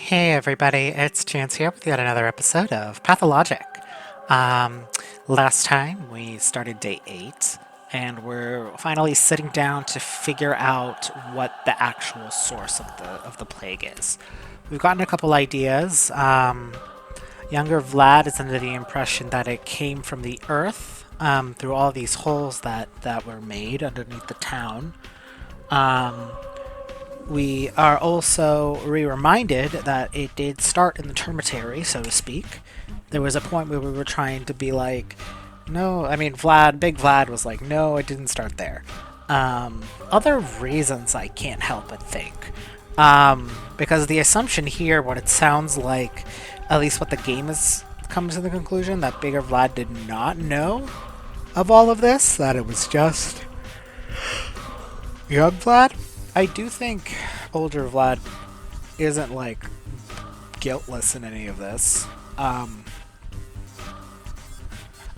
Hey everybody, it's Chance here with yet another episode of Pathologic. Um, Last time we started day 8, and we're finally sitting down to figure out what the actual source of the plague is. We've gotten a couple ideas. Younger Vlad is under the impression that it came from the earth through all these holes that were made underneath the town. Um, we are also reminded that it did start in the termitary, so to speak. There was a point where we were trying to be like, no, I mean, Big Vlad was like, no, it didn't start there. Other reasons I can't help but think. Because the assumption here, what it sounds like, at least what the game has come to the conclusion, that Bigger Vlad did not know of all of this, that it was just young Vlad. I do think older Vlad isn't like guiltless in any of this.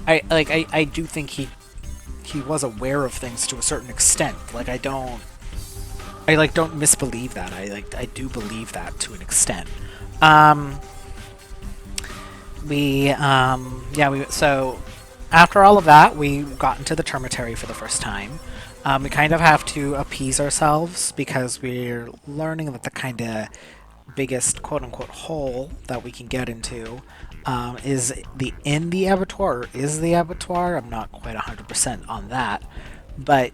I do think he was aware of things to a certain extent. I don't misbelieve that. I do believe that to an extent. Um, so after all of that, we got into the termitary for the first time. We kind of have to appease ourselves because we're learning that the kind of biggest quote unquote hole that we can get into is the abattoir, or is the abattoir. I'm not quite 100% on that, but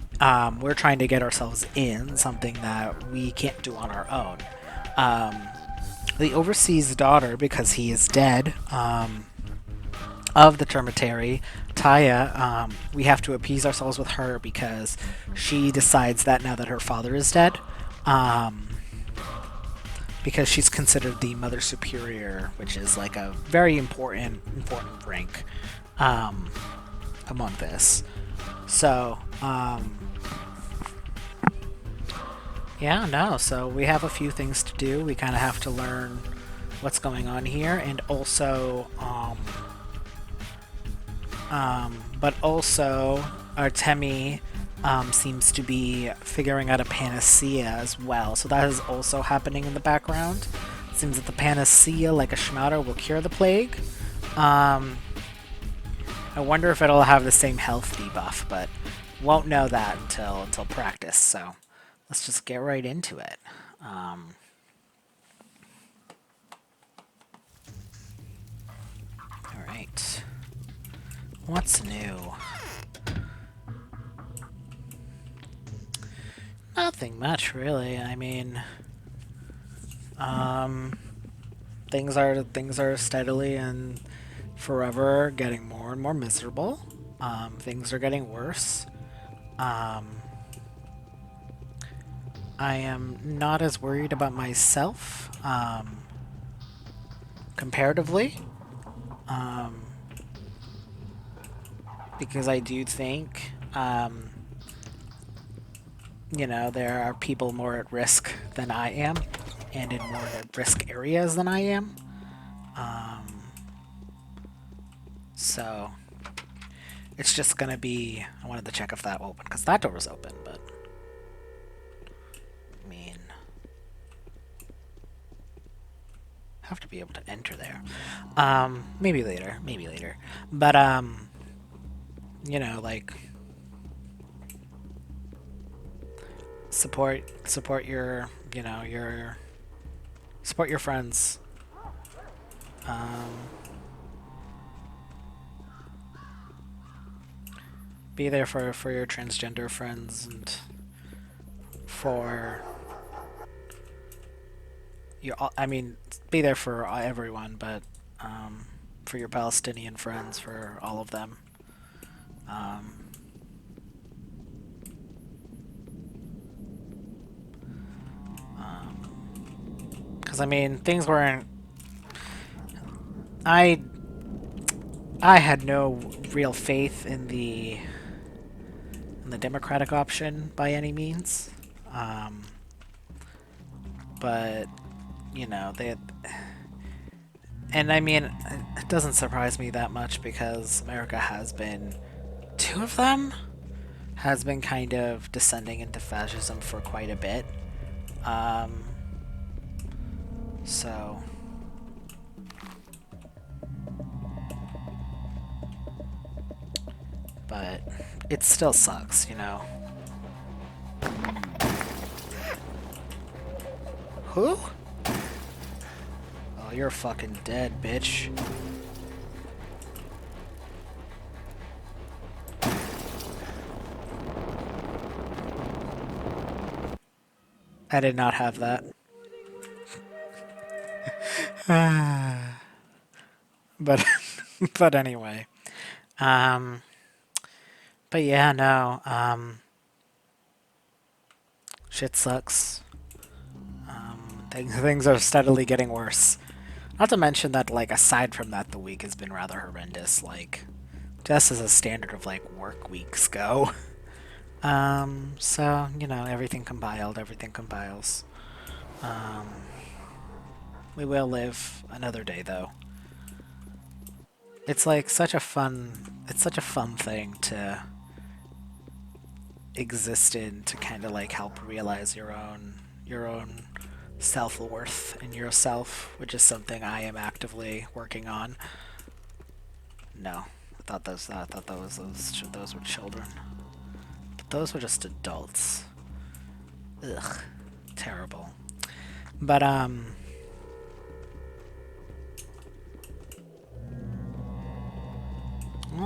we're trying to get ourselves in something that we can't do on our own. Um, the overseas daughter, because he is dead, of the termitary, Taya, we have to appease ourselves with her because she decides that now that her father is dead, um, because she's considered the Mother Superior, which is like a very important rank um, among this. So, yeah, no. So we have a few things to do. We kind of have to learn what's going on here, and also, but also Artemi seems to be figuring out a panacea as well. So that is also happening in the background. It seems that the panacea, like a schmouter, will cure the plague. Um, I wonder if it'll have the same health debuff, but won't know that until practice. So let's just get right into it. All right. What's new? Nothing much, really. I mean, um, things are steadily and forever getting more and more miserable. Things are getting worse. Um, I am not as worried about myself, comparatively, um, because I do think, there are people more at risk than I am, and in more at risk areas than I am. Um, so it's just gonna be. I wanted to check if that opened because that door was open, but I mean, have to be able to enter there. Maybe later, maybe later. But like support your, support your friends. Um, be there for your transgender friends and for your. I mean, be there for everyone, but for your Palestinian friends, for all of them. Um, because I mean, things weren't. I I had no real faith in the Democratic option by any means, um, but they. And I mean, it doesn't surprise me that much because America has been, two of them, has been kind of descending into fascism for quite a bit. Um, So, but it still sucks, you know. Who? Oh, you're fucking dead, bitch. I did not have that. But but anyway. Um but yeah, no. Shit sucks. Things are steadily getting worse. Not to mention that, like, aside from that, the week has been rather horrendous. Like, just as a standard of, like, work weeks go. So, you know, everything compiled, everything compiles. Um, we will live another day, though. It's like it's such a fun thing to exist in, to kind of like help realize your own self-worth in yourself, which is something I am actively working on. No, I thought those were children. But those were just adults. Ugh, terrible. But well,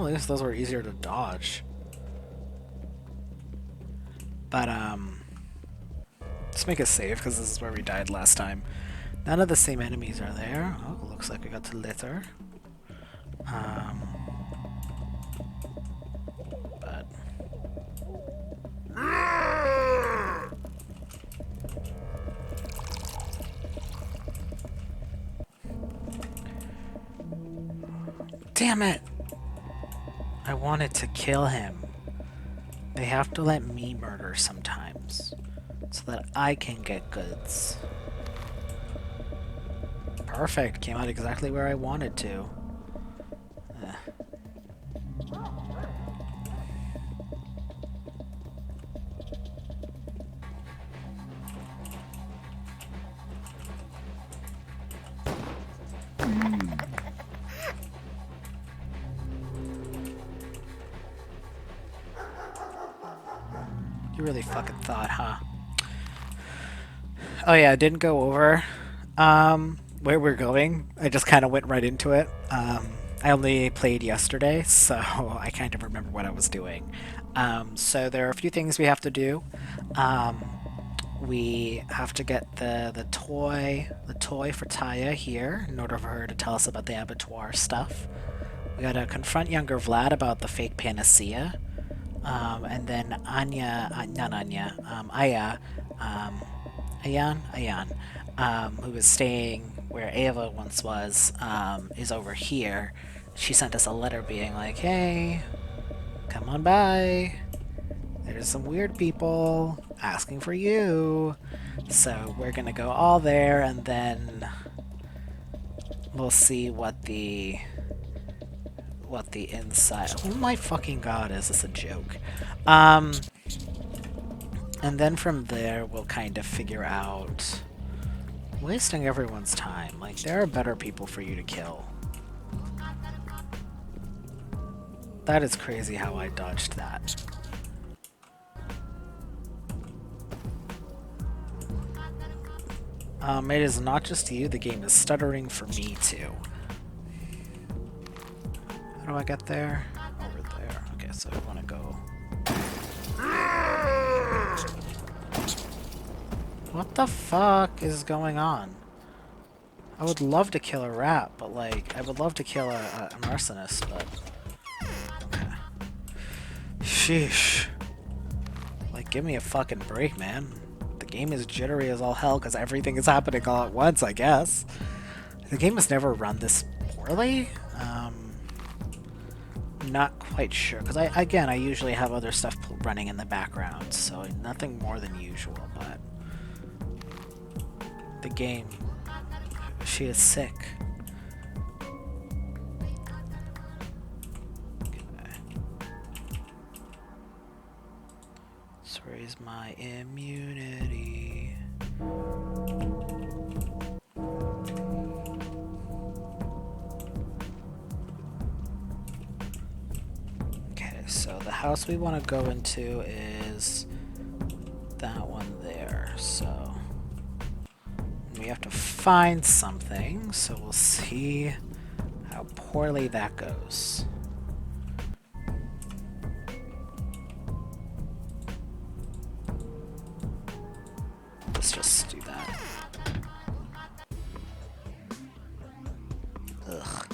at least those were easier to dodge. But let's make a save because this is where we died last time. None of the same enemies are there. Oh, looks like we got to litter. Um, but damn it! I wanted to kill him. They have to let me murder sometimes, so that I can get goods. Perfect. Came out exactly where I wanted to. Eh. You really fucking thought, huh? Oh yeah, I didn't go over where we're going. I just kind of went right into it. I only played yesterday, so I kind of remember what I was doing. So there are a few things we have to do. Um, we have to get the toy for Taya here in order for her to tell us about the abattoir stuff. We gotta confront younger Vlad about the fake panacea. And then not Anya, Aya, um, Ayan, who is staying where Ava once was, is over here. She sent us a letter being like, hey, come on by. There's some weird people asking for you. So we're gonna go all there and then we'll see what the inside. Oh my fucking god, is this a joke? Um, and then from there, we'll kind of figure out wasting everyone's time. Like, there are better people for you to kill. That is crazy how I dodged that. It is not just you, the game is stuttering for me too. How do I get there? Over there. Okay, so I want to go... What the fuck is going on? I would love to kill a rat, but like, I would love to kill a arsonist, but... Okay. Sheesh. Like, give me a fucking break, man. The game is jittery as all hell because everything is happening all at once, I guess. The game has never run this poorly. Not quite sure, because I usually have other stuff running in the background, so nothing more than usual, but... The game... She is sick. Okay. Let's raise my immunity. house we want to go into is that one there, so we have to find something, so we'll see how poorly that goes. Let's just do that. Ugh.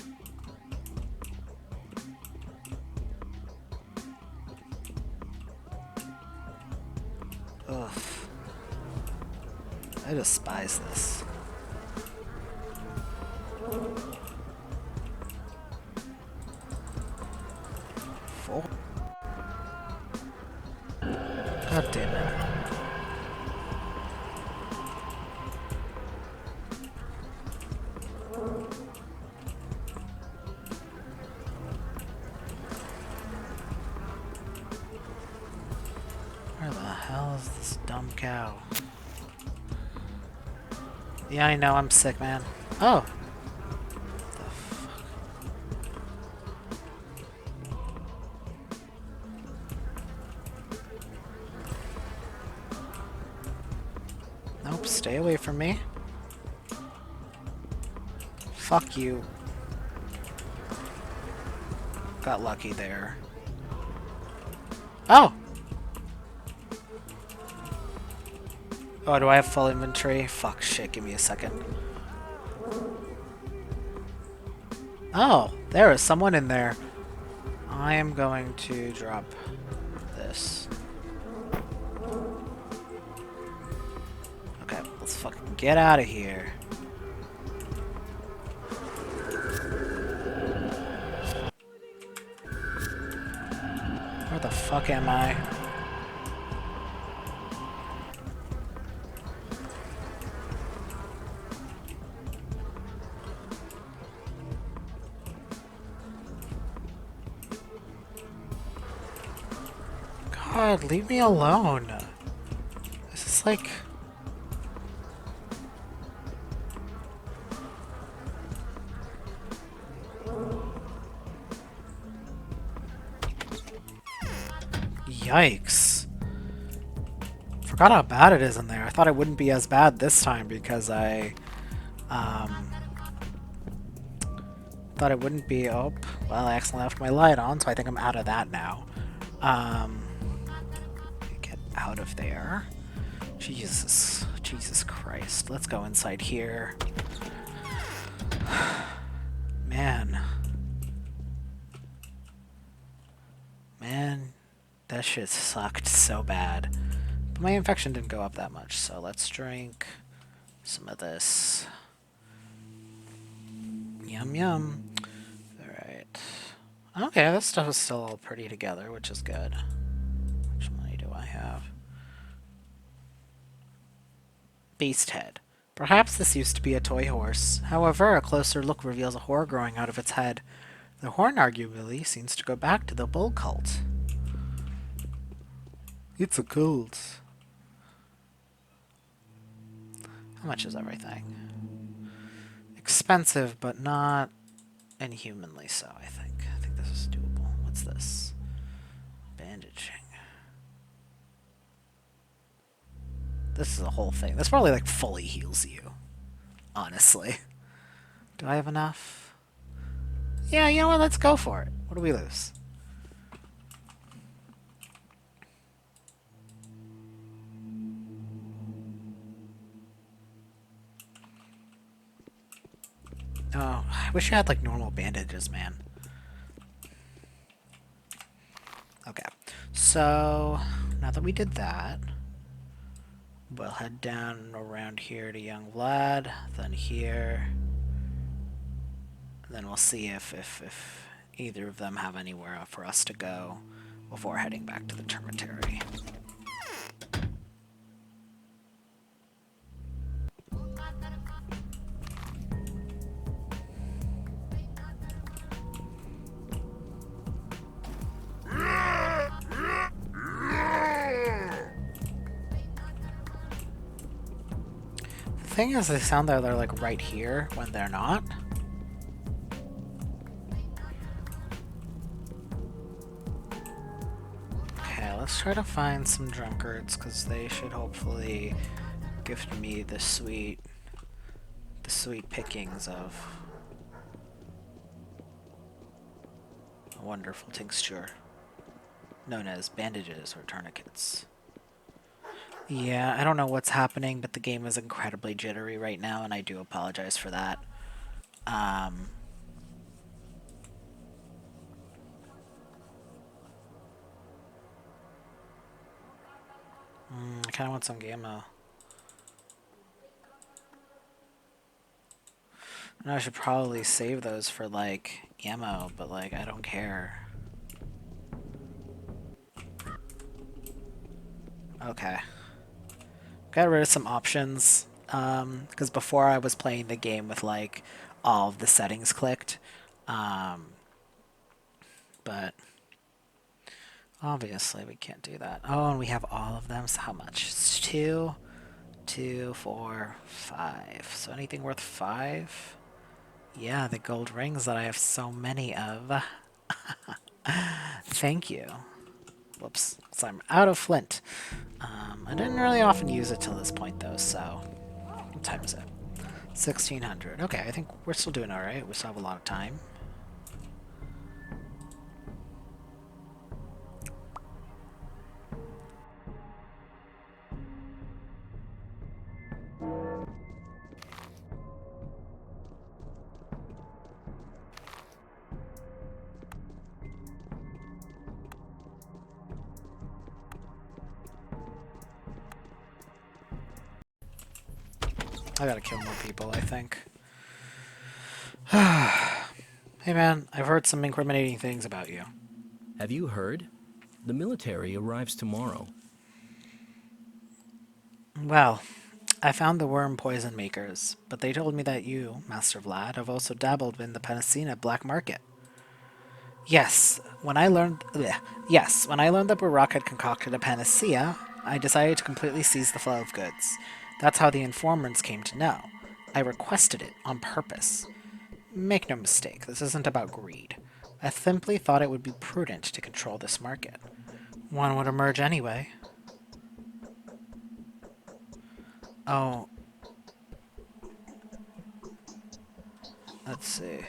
Ugh. I despise this. God damn it. Where the hell is this dumb cow? Yeah, I know, I'm sick, man. Oh! The fuck? Nope, stay away from me. Fuck you. Got lucky there. Oh! Oh, do I have full inventory? Fuck, shit, give me a second. Oh, there is someone in there. I am going to drop this. Okay, let's fucking get out of here. Where the fuck am I? God, leave me alone. This is like... Yikes. Forgot how bad it is in there. I thought it wouldn't be as bad this time because I... thought it wouldn't be... Oh, well, I accidentally left my light on, so I think I'm out of that now. Get out of there. Jesus Christ. Let's go inside here. Man. Man, that shit sucked so bad. But my infection didn't go up that much, so let's drink some of this. Yum yum. Alright. Okay, this stuff is still all pretty together, which is good. Which money do I have? Beast head. Perhaps this used to be a toy horse. However, a closer look reveals a horn growing out of its head. The horn arguably seems to go back to the bull cult. It's a cult. How much is everything? Expensive, but not inhumanly so, I think. I think this is doable. What's this? Bandaging. This is a whole thing. This probably, like, fully heals you. Honestly. Do I have enough? Yeah, you know what? Let's go for it. What do we lose? Oh, I wish I had, like, normal bandages, man. Okay. So, now that we did that, we'll head down around here to young Vlad, then here. Then we'll see if either of them have anywhere for us to go before heading back to the Termitary. The thing is, they sound that they're like right here when they're not. try to find some drunkards, because they should hopefully gift me the sweet pickings of a wonderful tincture known as bandages or tourniquets. Yeah, I don't know what's happening, but the game is incredibly jittery right now, and I do apologize for that. Um, I kind of want some gamma. I know I should probably save those for, like, ammo, but, like, I don't care. Okay. Got rid of some options, because before I was playing the game with, like, all of the settings clicked. Um, but obviously we can't do that. Oh, and we have all of them, so how much? It's two, two, four, five. So anything worth five? Yeah, the gold rings that I have so many of. Thank you. Whoops. So I'm out of flint. I didn't really often use it till this point, though, so... What time is it? 1600. Okay, I think we're still doing alright. We still have a lot of time. I gotta kill more people, I think. Hey man, I've heard some incriminating things about you. Have you heard? The military arrives tomorrow. Well, I found the worm poison makers, but they told me that you, Master Vlad, have also dabbled in the Panacea black market. Yes, when I learned that Barak had concocted a panacea, I decided to completely seize the flow of goods. That's how the informants came to know. I requested it on purpose. Make no mistake, this isn't about greed. I simply thought it would be prudent to control this market. One would emerge anyway. Oh, let's see.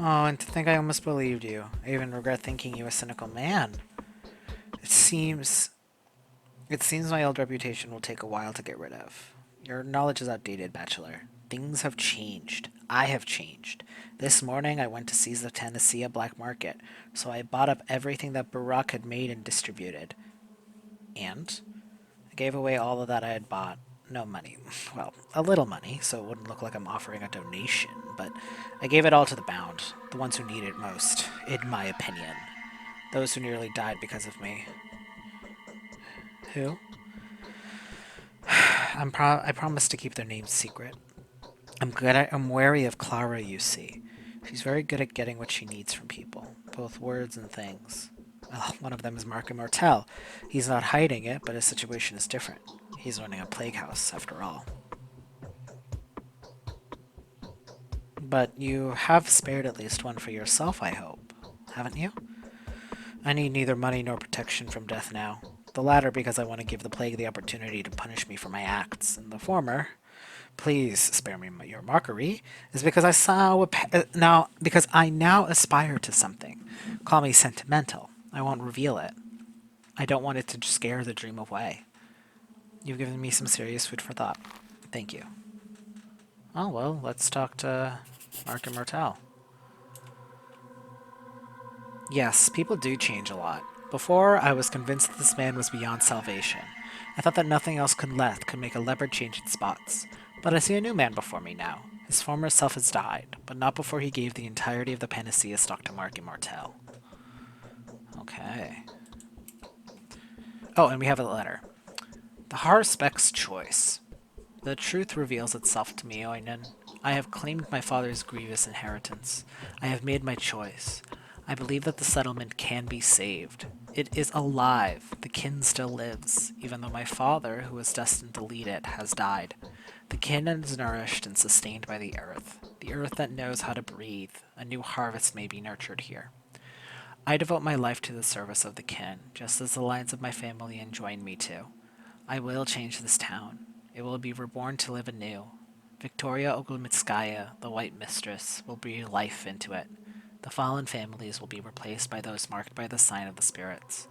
Oh, and to think I almost believed you. I even regret thinking you a cynical man. It seems... It seems my old reputation will take a while to get rid of. Your knowledge is outdated, Bachelor. Things have changed. I have changed. This morning I went to seize the Tennessee black market, so I bought up everything that Barak had made and distributed. And I gave away all of that I had bought. No money. Well, a little money, so it wouldn't look like I'm offering a donation, but I gave it all to the bound, the ones who need it most, in my opinion. Those who nearly died because of me. Who? I promise to keep their names secret. I'm wary of Clara, you see. She's very good at getting what she needs from people, both words and things. Well, one of them is Mark Immortel. He's not hiding it, but his situation is different. He's running a plague house, after all. But you have spared at least one for yourself, I hope. Haven't you? I need neither money nor protection from death now. The latter because I want to give the plague the opportunity to punish me for my acts, and the former, please spare me your mockery, is because I now aspire to something. Call me sentimental. I won't reveal it. I don't want it to scare the dream away. You've given me some serious food for thought. Thank you. Oh well, let's talk to Mark Immortal. Yes, people do change a lot. Before, I was convinced that this man was beyond salvation. I thought that nothing else could make a leopard change its spots. But I see a new man before me now. His former self has died, but not before he gave the entirety of the panacea stock to Mark Immortel. Okay. Oh, and we have a letter. The Harspec's choice. The truth reveals itself to me, Oinen. I have claimed my father's grievous inheritance. I have made my choice. I believe that the settlement can be saved. It is alive. The kin still lives, even though my father, who was destined to lead it, has died. The kin is nourished and sustained by the earth that knows how to breathe. A new harvest may be nurtured here. I devote my life to the service of the kin, just as the lines of my family enjoin me to. I will change this town. It will be reborn to live anew. Victoria Oglemitskaya, the White Mistress, will breathe life into it. The fallen families will be replaced by those marked by the sign of the spirits.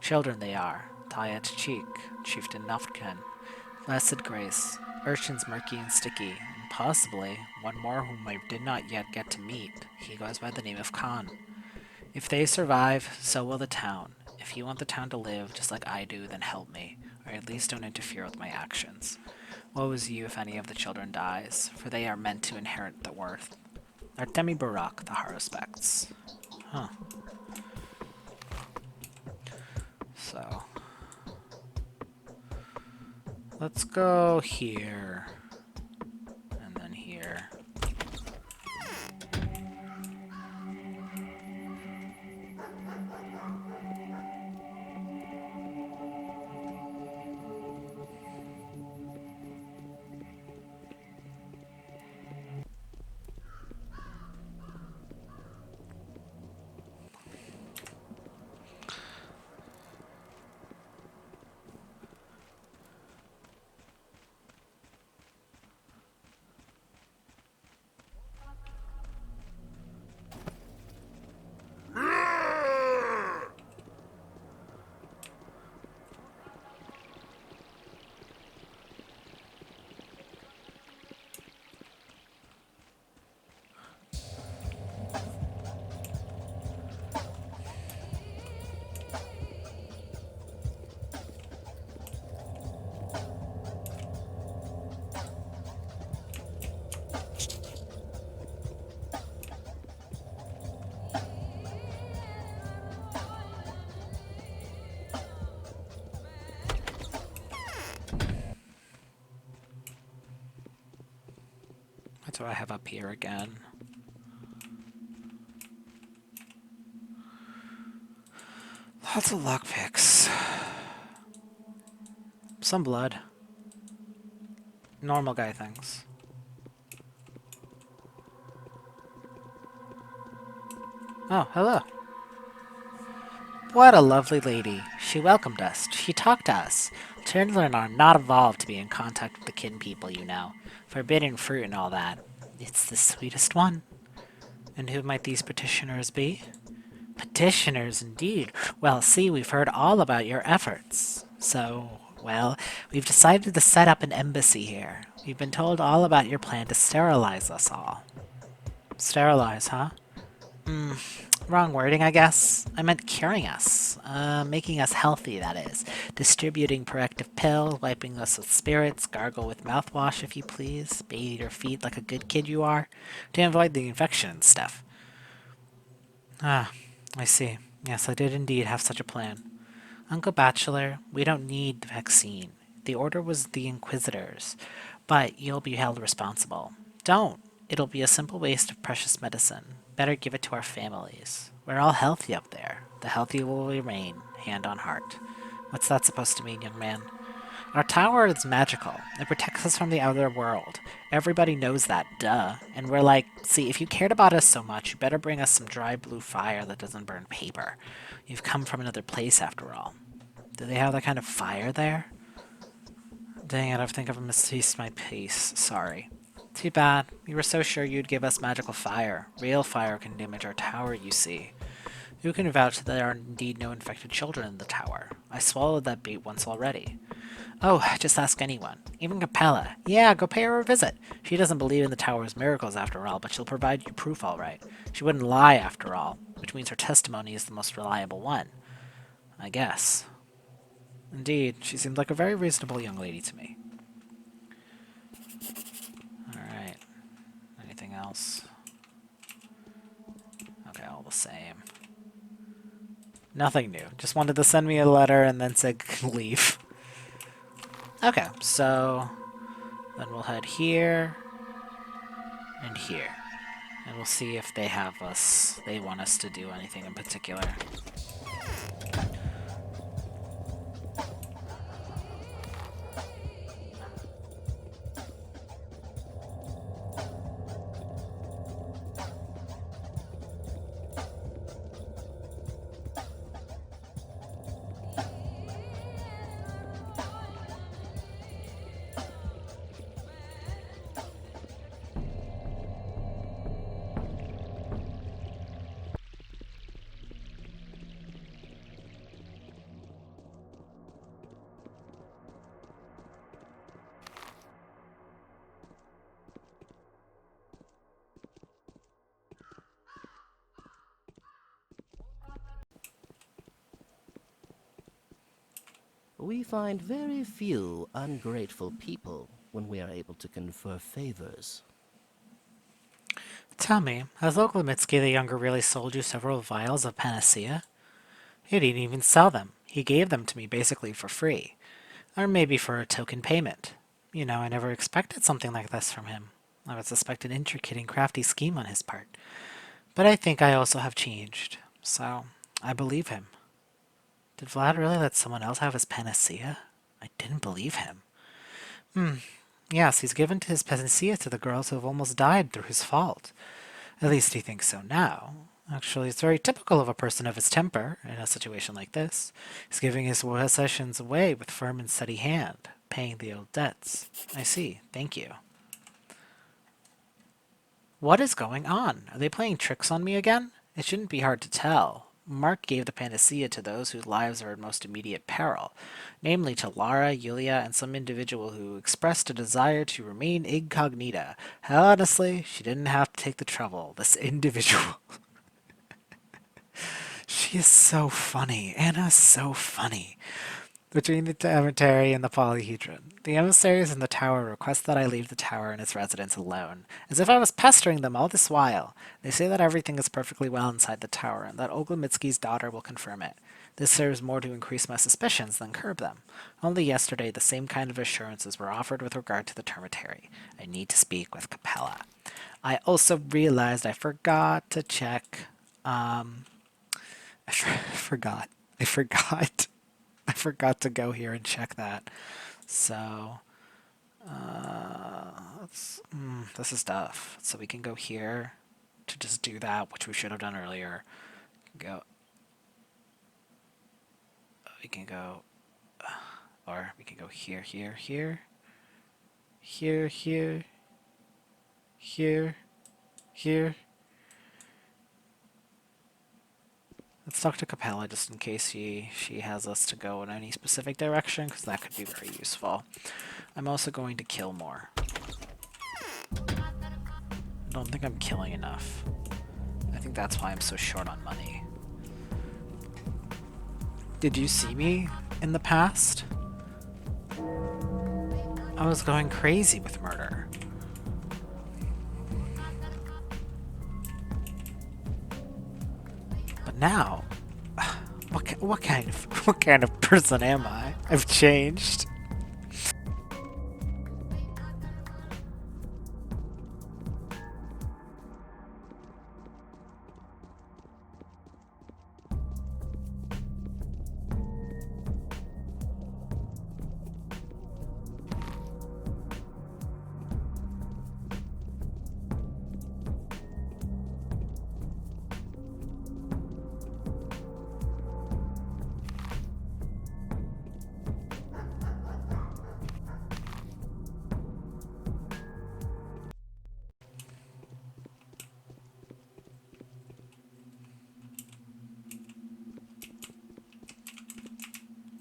Children they are, Taya Chik, Chieftain Nuftkin, Blessed Grace, urchins murky and sticky, and possibly one more whom I did not yet get to meet. He goes by the name of Khan. If they survive, so will the town. If you want the town to live just like I do, then help me, or at least don't interfere with my actions. Woe is you if any of the children dies, for they are meant to inherit the worth. Artemi Barak, the Haruspecs. Huh. So. Let's go here. And then here. That's what I have up here again. Lots of lockpicks. Some blood. Normal guy things. Oh, hello. What a lovely lady. She welcomed us. She talked to us. Children are not evolved to be in contact with the kin people, you know. Forbidden fruit and all that. It's the sweetest one. And who might these petitioners be? Petitioners, indeed. Well, see, we've heard all about your efforts. So, well, we've decided to set up an embassy here. We've been told all about your plan to sterilize us all. Sterilize, huh? Wrong wording, I guess. I meant curing us. Making us healthy, that is. Distributing corrective pills, wiping us with spirits, gargle with mouthwash if you please, bathe your feet like a good kid you are, to avoid the infection and stuff. Ah, I see. Yes, I did indeed have such a plan. Uncle Bachelor, we don't need the vaccine. The order was the Inquisitors, but you'll be held responsible. Don't! It'll be a simple waste of precious medicine. Better give it to our families. We're all healthy up there. The healthy will remain, hand on heart. What's that supposed to mean, young man? Our tower is magical. It protects us from the outer world. Everybody knows that, duh. And we're like, see, if you cared about us so much, you better bring us some dry blue fire that doesn't burn paper. You've come from another place, after all. Do they have that kind of fire there? Dang it, I think I've misplaced my pace. Sorry. Too bad. We were so sure you'd give us magical fire. Real fire can damage our tower, you see. Who can vouch that there are indeed no infected children in the tower? I swallowed that bait once already. Oh, just ask anyone. Even Capella. Yeah, go pay her a visit. She doesn't believe in the tower's miracles after all, but she'll provide you proof all right. She wouldn't lie after all, which means her testimony is the most reliable one. I guess. Indeed, she seemed like a very reasonable young lady to me. Alright. Anything else? Okay, all the same. Nothing new. Just wanted to send me a letter and then said leave. Okay, so then we'll head here and here. And we'll see if they have us, they want us to do anything in particular. We find very few ungrateful people when we are able to confer favors. Tell me, has Oglemitsky the Younger really sold you several vials of panacea? He didn't even sell them. He gave them to me basically for free. Or maybe for a token payment. You know, I never expected something like this from him. I would suspect an intricate and crafty scheme on his part. But I think I also have changed. So, I believe him. Did Vlad really let someone else have his panacea? I didn't believe him. Yes, he's given his panacea to the girls who have almost died through his fault. At least he thinks so now. Actually, it's very typical of a person of his temper in a situation like this. He's giving his possessions away with firm and steady hand, paying the old debts. I see. Thank you. What is going on? Are they playing tricks on me again? It shouldn't be hard to tell. Mark gave the panacea to those whose lives are in most immediate peril, namely to Lara, Yulia, and some individual who expressed a desire to remain incognita. Honestly, she didn't have to take the trouble. This individual. She is so funny. Anna's so funny. Between the emissary and the polyhedron. The emissaries in the tower request that I leave the tower and its residents alone, as if I was pestering them all this while. They say that everything is perfectly well inside the tower, and that Oglemitsky's daughter will confirm it. This serves more to increase my suspicions than curb them. Only yesterday, the same kind of assurances were offered with regard to the termitary. I need to speak with Capella. I also realized I forgot to check. Forgot. I forgot. I forgot to go here and check that. So, this is tough. So we can go here to just do that, which we should have done earlier. Go. We can go, or we can go here, here, here, here, here, here, here. Let's talk to Capella just in case she has us to go in any specific direction, because that could be very useful. I'm also going to kill more. I don't think I'm killing enough. I think that's why I'm so short on money. Did you see me in the past? I was going crazy with murder. But now, what kind of person am I? I've changed.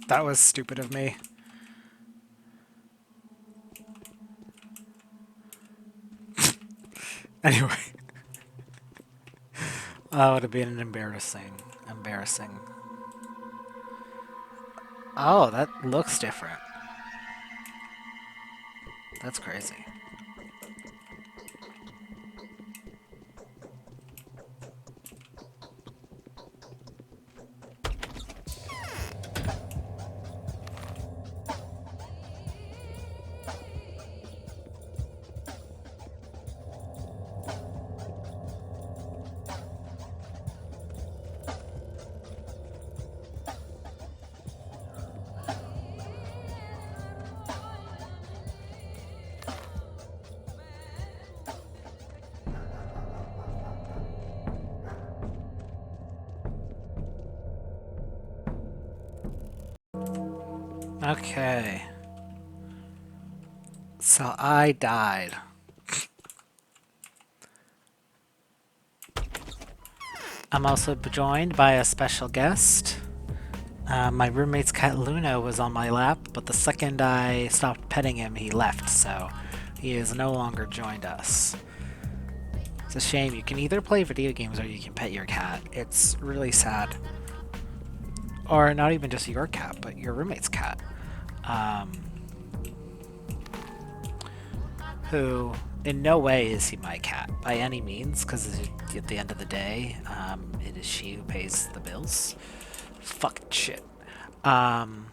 That was stupid of me. Anyway. That would have been embarrassing. Embarrassing. Oh, that looks different. That's crazy. Okay. So I died. I'm also joined by a special guest. My roommate's cat Luna was on my lap, but the second I stopped petting him, he left, so he has no longer joined us. It's a shame. You can either play video games or you can pet your cat. It's really sad. Or not even just your cat, but your roommate's cat. Um, who, in no way is he my cat, by any means, because at the end of the day, it is she who pays the bills. Fucking shit. Um,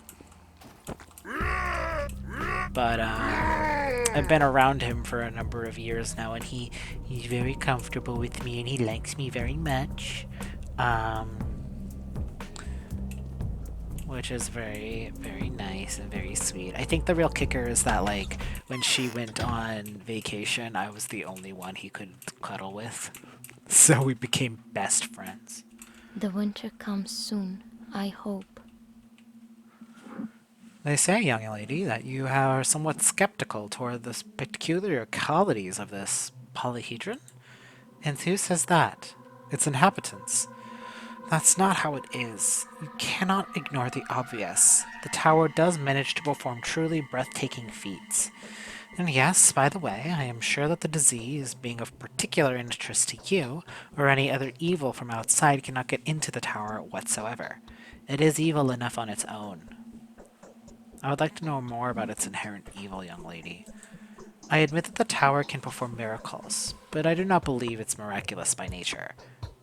but I've been around him for a number of years now, and he's very comfortable with me, and he likes me very much, um, which is very, very nice and very sweet. I think the real kicker is that, like, when she went on vacation, I was the only one he could cuddle with, so we became best friends. The winter comes soon, I hope. They say, young lady, that you are somewhat skeptical toward the peculiar qualities of this polyhedron? And who says that? Its inhabitants. That's not how it is. You cannot ignore the obvious. The tower does manage to perform truly breathtaking feats. And yes, by the way, I am sure that the disease, being of particular interest to you, or any other evil from outside, cannot get into the tower whatsoever. It is evil enough on its own. I would like to know more about its inherent evil, young lady. I admit that the tower can perform miracles, but I do not believe it's miraculous by nature.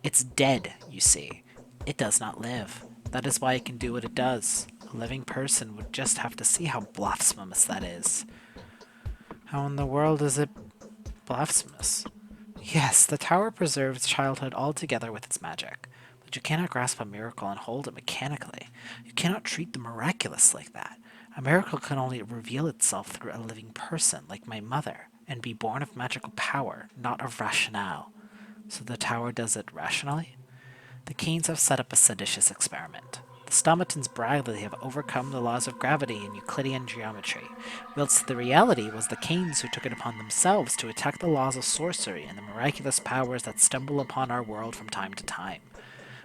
It's dead, you see. It does not live. That is why it can do what it does. A living person would just have to see how blasphemous that is. How in the world is it blasphemous? Yes, the tower preserves childhood altogether with its magic, but you cannot grasp a miracle and hold it mechanically. You cannot treat the miraculous like that. A miracle can only reveal itself through a living person, like my mother, and be born of magical power, not of rationale. So the tower does it rationally? The Keynes have set up a seditious experiment. The Stomatans brag that they have overcome the laws of gravity and Euclidean geometry, whilst the reality was the Keynes who took it upon themselves to attack the laws of sorcery and the miraculous powers that stumble upon our world from time to time.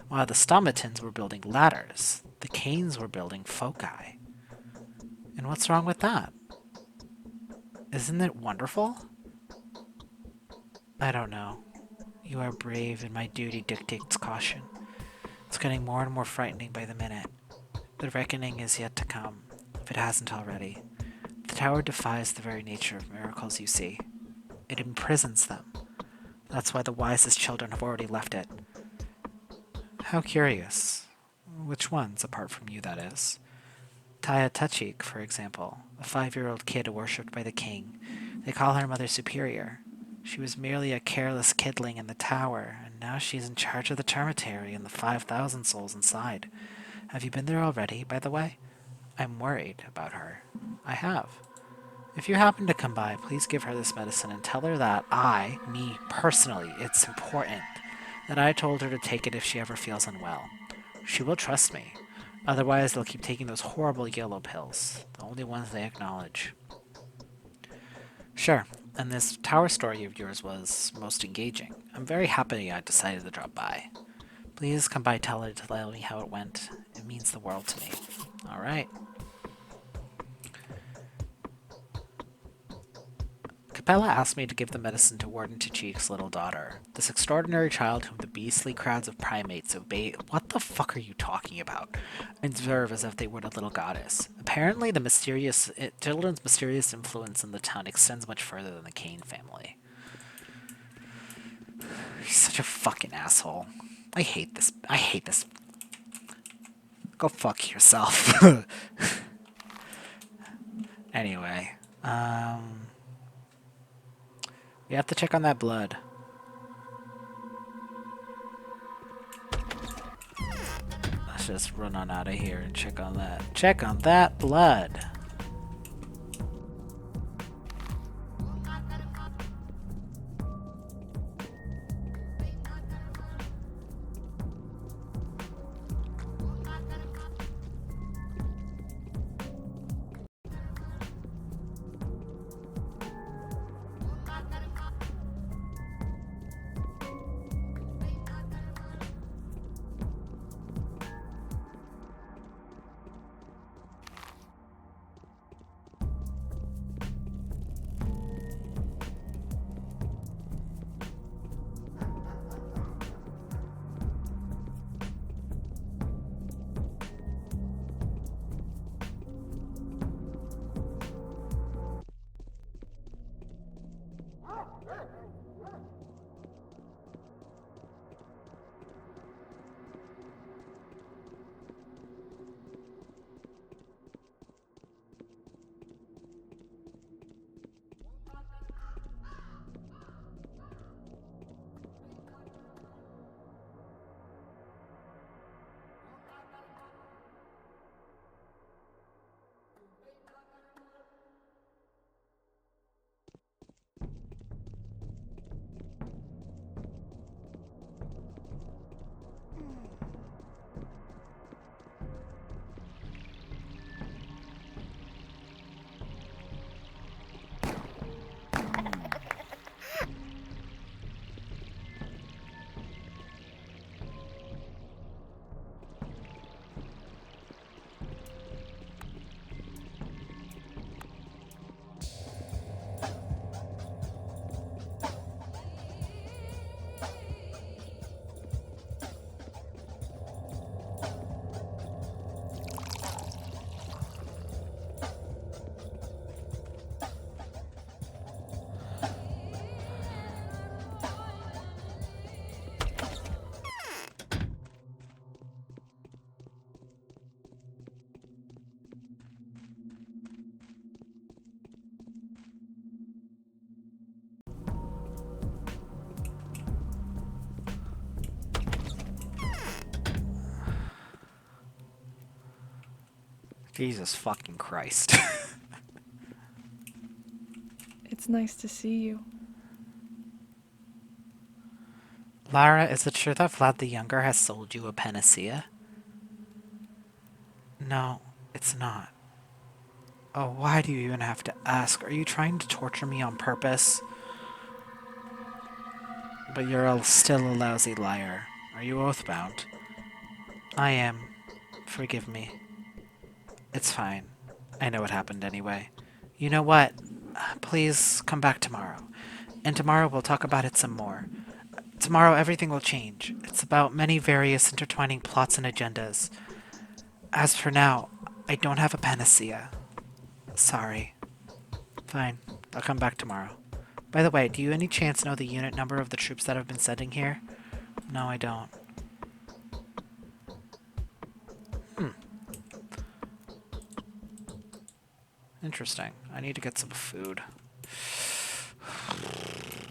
While the Stomatans were building ladders, the Keynes were building foci. And what's wrong with that? Isn't it wonderful? I don't know. You are brave, and my duty dictates caution. It's getting more and more frightening by the minute. The reckoning is yet to come, if it hasn't already. The tower defies the very nature of miracles, you see. It imprisons them. That's why the wisest children have already left it. How curious. Which ones, apart from you, that is? Taya Tachik, for example, a 5-year-old kid worshipped by the king. They call her Mother Superior. She was merely a careless kidling in the tower, and now she's in charge of the termitary and the 5,000 souls inside. Have you been there already, by the way? I'm worried about her. I have. If you happen to come by, please give her this medicine and tell her that me personally, it's important, that I told her to take it if she ever feels unwell. She will trust me. Otherwise, they'll keep taking those horrible yellow pills, the only ones they acknowledge. Sure, and this tower story of yours was most engaging. I'm very happy I decided to drop by. Please come by tell me how it went. It means the world to me. Alright. Capella asked me to give the medicine to Warden Tachik's little daughter, this extraordinary child whom the beastly crowds of primates obey. What the fuck are you talking about? Observe as if they were a little goddess. Apparently, children's mysterious influence in the town extends much further than the Kane family. He's such a fucking asshole. I hate this. Go fuck yourself. Anyway, we have to check on that blood. Let's just run on out of here and check on that. Check on that blood. Jesus fucking Christ. It's nice to see you. Lara, is it true that Vlad the Younger has sold you a panacea? No, it's not. Oh, why do you even have to ask? Are you trying to torture me on purpose? But you're still a lousy liar. Are you oath-bound? I am. Forgive me. It's fine. I know what happened anyway. You know what? Please come back tomorrow. And tomorrow we'll talk about it some more. Tomorrow everything will change. It's about many various intertwining plots and agendas. As for now, I don't have a panacea. Sorry. Fine. I'll come back tomorrow. By the way, do you any chance know the unit number of the troops that have been sending here? No, I don't. Interesting. I need to get some food.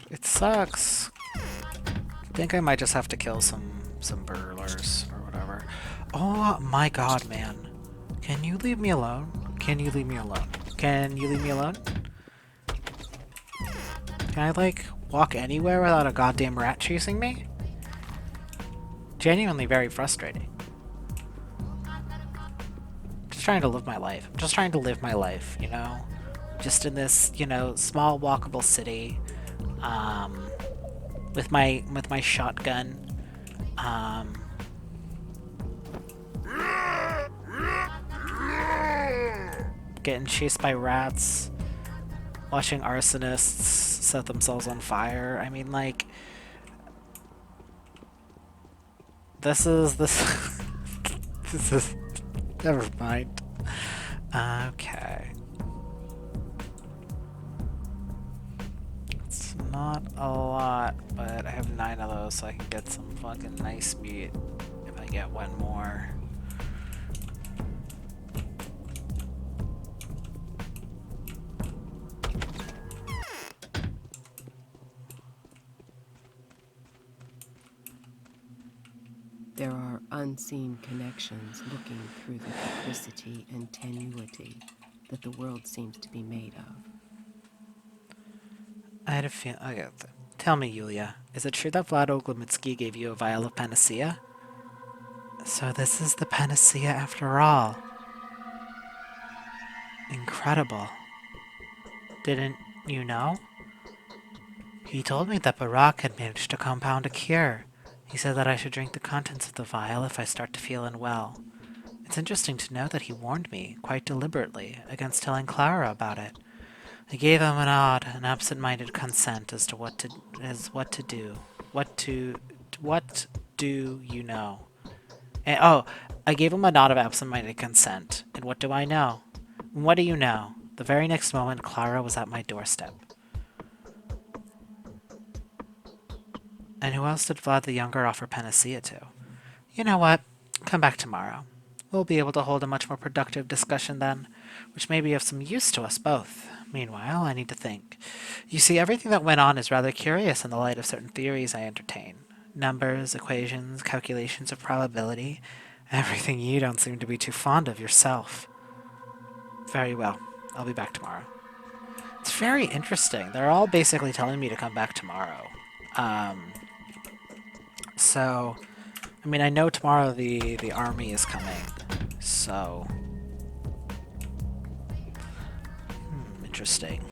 It sucks. I think I might just have to kill some burglars or whatever. Oh my god, man. Can you leave me alone? Can you leave me alone? Can you leave me alone? Can I, like, walk anywhere without a goddamn rat chasing me? Genuinely very frustrating. Just trying to live my life. I'm just trying to live my life, you know? Just in this, you know, small walkable city, with my shotgun, getting chased by rats, watching arsonists set themselves on fire. I mean, like, this is this is never mind. Okay. It's not a lot, but I have 9 of those, so I can get some fucking nice meat if I get one more. There are unseen connections looking through the duplicity and tenuity that the world seems to be made of. I had a feel. Okay, tell me, Yulia, is it true that Vlad Oglemitsky gave you a vial of panacea? So this is the panacea after all. Incredible. Didn't you know? He told me that Barak had managed to compound a cure. He said that I should drink the contents of the vial if I start to feel unwell. It's interesting to know that he warned me, quite deliberately, against telling Clara about it. I gave him an odd and absent-minded consent as to what to do. What do you know? And, I gave him a nod of absent-minded consent. And what do I know? What do you know? The very next moment, Clara was at my doorstep. And who else did Vlad the Younger offer panacea to? You know what? Come back tomorrow. We'll be able to hold a much more productive discussion then, which may be of some use to us both. Meanwhile, I need to think. You see, everything that went on is rather curious in the light of certain theories I entertain. Numbers, equations, calculations of probability. Everything you don't seem to be too fond of yourself. Very well. I'll be back tomorrow. It's very interesting. They're all basically telling me to come back tomorrow. So, I mean, I know tomorrow the army is coming, so... interesting.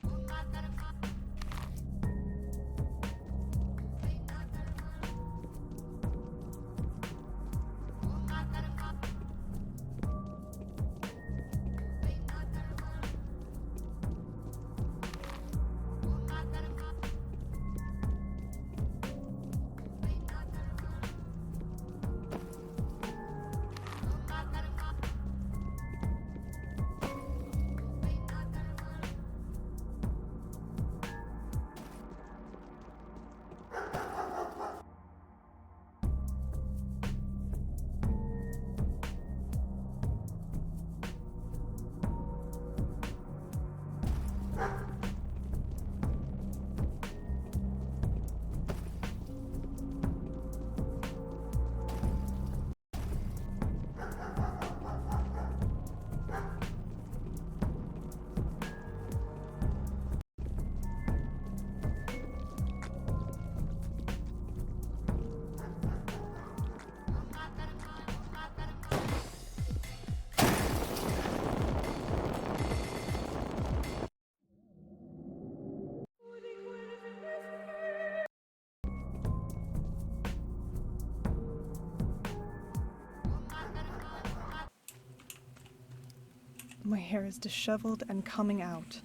My hair is disheveled and coming out.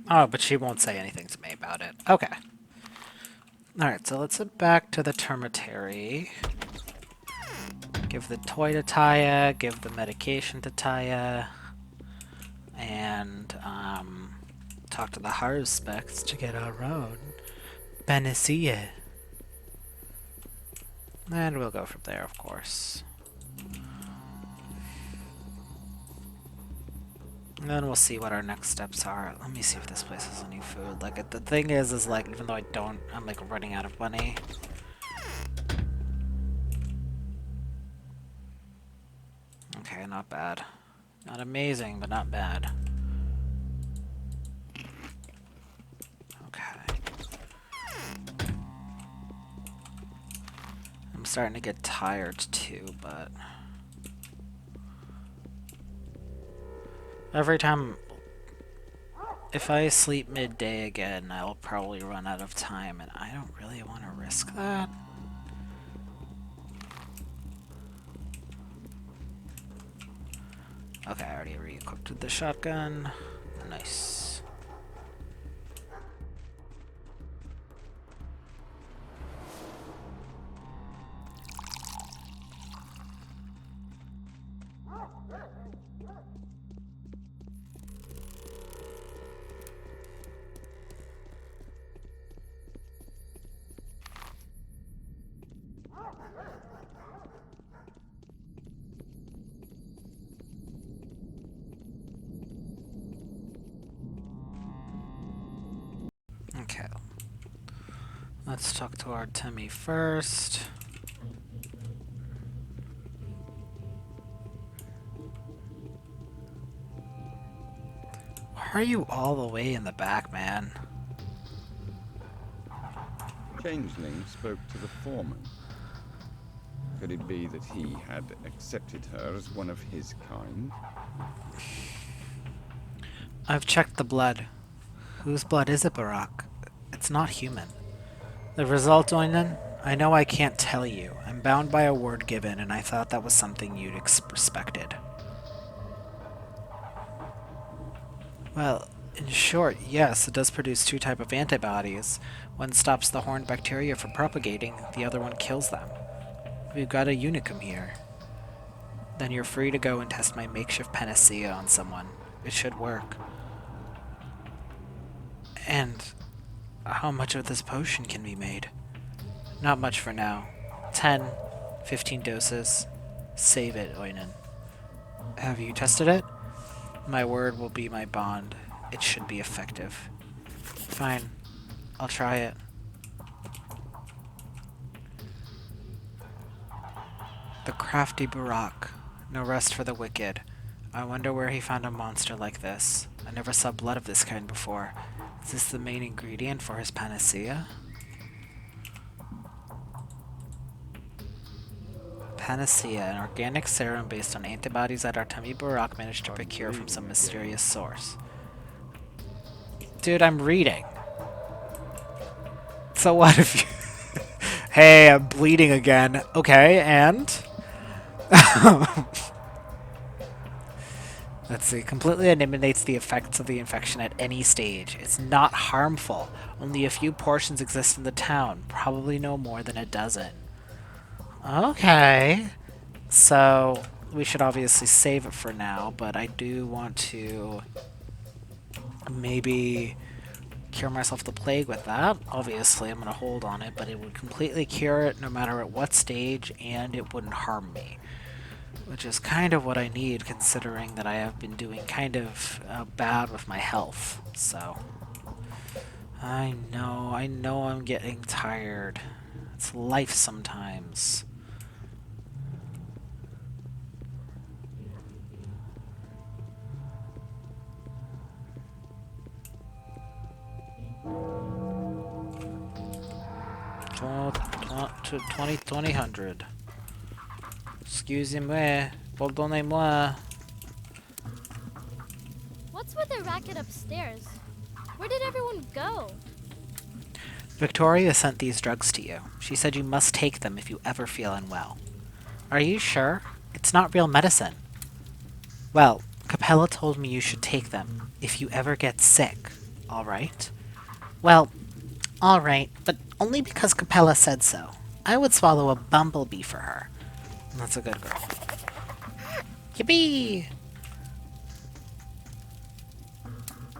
Oh, but she won't say anything to me about it. Okay. Alright, so let's head back to the termitary. Give the toy to Taya, give the medication to Taya, and talk to the Haruspecs to get our own panacea. And we'll go from there, of course. And then we'll see what our next steps are. Let me see if this place has any food. Like, the thing is like, even though I'm like running out of money. Okay, not bad. Not amazing, but not bad. Okay. I'm starting to get tired too, but every time, if I sleep midday again, I'll probably run out of time, and I don't really want to risk that. Okay, I already re-equipped the shotgun. Nice. Okay. Let's talk to our Timmy first. Why are you all the way in the back, man? Changeling spoke to the foreman. Could it be that he had accepted her as one of his kind? I've checked the blood. Whose blood is it, Barack? It's not human. The result, Oinen? I know I can't tell you. I'm bound by a word given, and I thought that was something you'd respected. Well, in short, yes, it does produce two types of antibodies. One stops the horned bacteria from propagating, the other one kills them. We've got a unicum here. Then you're free to go and test my makeshift panacea on someone. It should work. And how much of this potion can be made? Not much for now. 10, 15 doses. Save it, Oinen. Have you tested it? My word will be my bond. It should be effective. Fine. I'll try it. The crafty Barak. No rest for the wicked. I wonder where he found a monster like this. I never saw blood of this kind before. Is this the main ingredient for his panacea? Panacea, an organic serum based on antibodies that Artemi Barak managed to procure from some mysterious source. Dude, I'm reading. So what if you... Hey, I'm bleeding again. Okay, and? Let's see. Completely eliminates the effects of the infection at any stage. It's not harmful. Only a few portions exist in the town. Probably no more than a dozen. Okay. So, we should obviously save it for now, but I do want to maybe cure myself of the plague with that. Obviously, I'm going to hold on it, but it would completely cure it no matter at what stage, and it wouldn't harm me. Which is kind of what I need, considering that I have been doing kind of bad with my health. So, I know I'm getting tired. It's life sometimes. Twenty hundred. Excusez-moi, pardonnez-moi. What's with the racket upstairs? Where did everyone go? Victoria sent these drugs to you. She said you must take them if you ever feel unwell. Are you sure? It's not real medicine. Well, Capella told me you should take them if you ever get sick, alright? Well, alright, but only because Capella said so. I would swallow a bumblebee for her. That's a good girl. Yippee!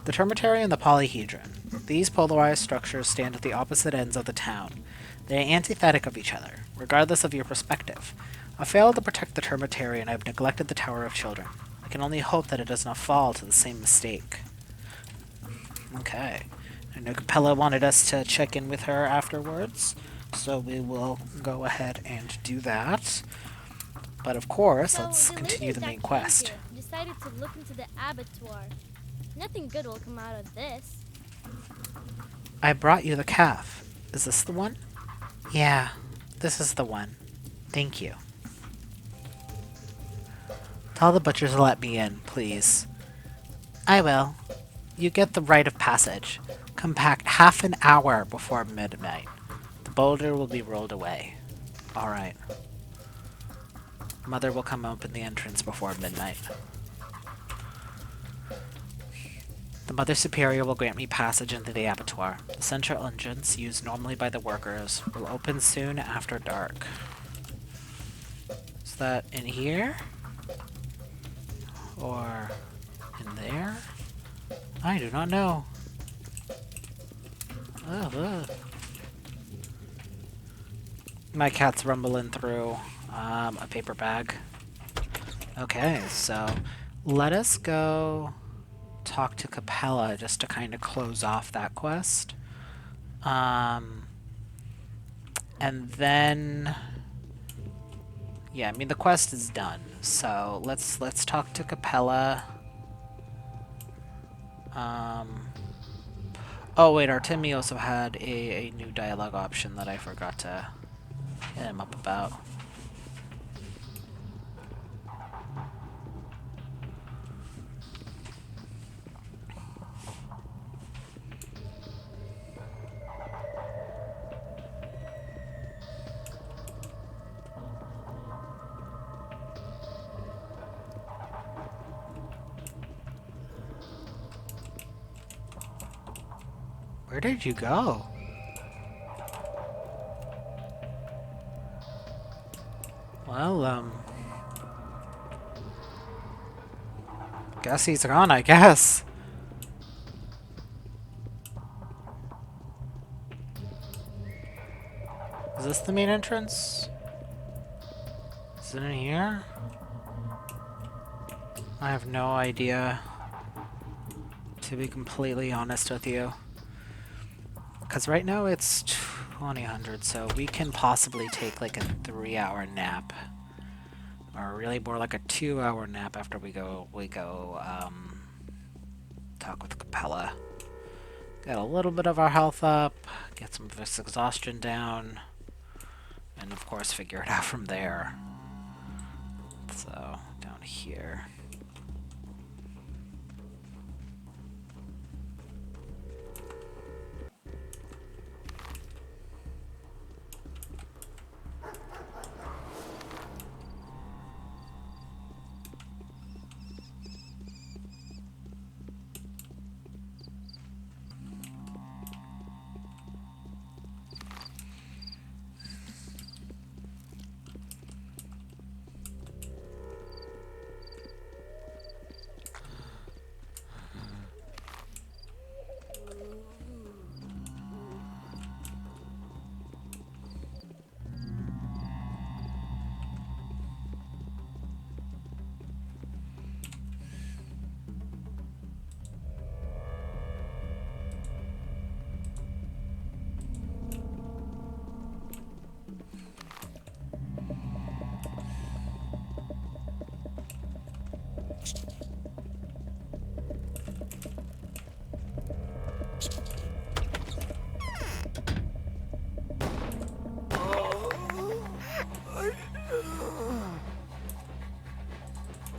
The termitary and the polyhedron. These polarized structures stand at the opposite ends of the town. They are antithetic of each other, regardless of your perspective. I failed to protect the termitary and I have neglected the Tower of Children. I can only hope that it does not fall to the same mistake. Okay. I know Capella wanted us to check in with her afterwards, so we will go ahead and do that. But of course, So let's the continue ladies the main that came quest. here decided to look into the abattoir. Nothing good will come out of this. I brought you the calf. Is this the one? Yeah, this is the one. Thank you. Tell the butcher to let me in, please. I will. You get the right of passage. Come back half an hour before midnight. The boulder will be rolled away. Alright. Mother will come open the entrance before midnight. The Mother Superior will grant me passage into the abattoir. The central entrance, used normally by the workers, will open soon after dark. Is that in here? Or in there? I do not know. Ugh. My cat's rumbling through a paper bag. Okay, so let us go talk to Capella just to kind of close off that quest. And then yeah, I mean the quest is done. So let's talk to Capella. Oh wait, Artemi also had a new dialogue option that I forgot to hit him up about. Where did you go? Well, guess he's gone, I guess. Is this the main entrance? Is it in here? I have no idea, to be completely honest with you. Because right now it's 2000, so we can possibly take like a 3-hour nap. Or really more like a 2-hour nap after we go talk with Capella. Get a little bit of our health up, get some of this exhaustion down, and of course figure it out from there. So, down here.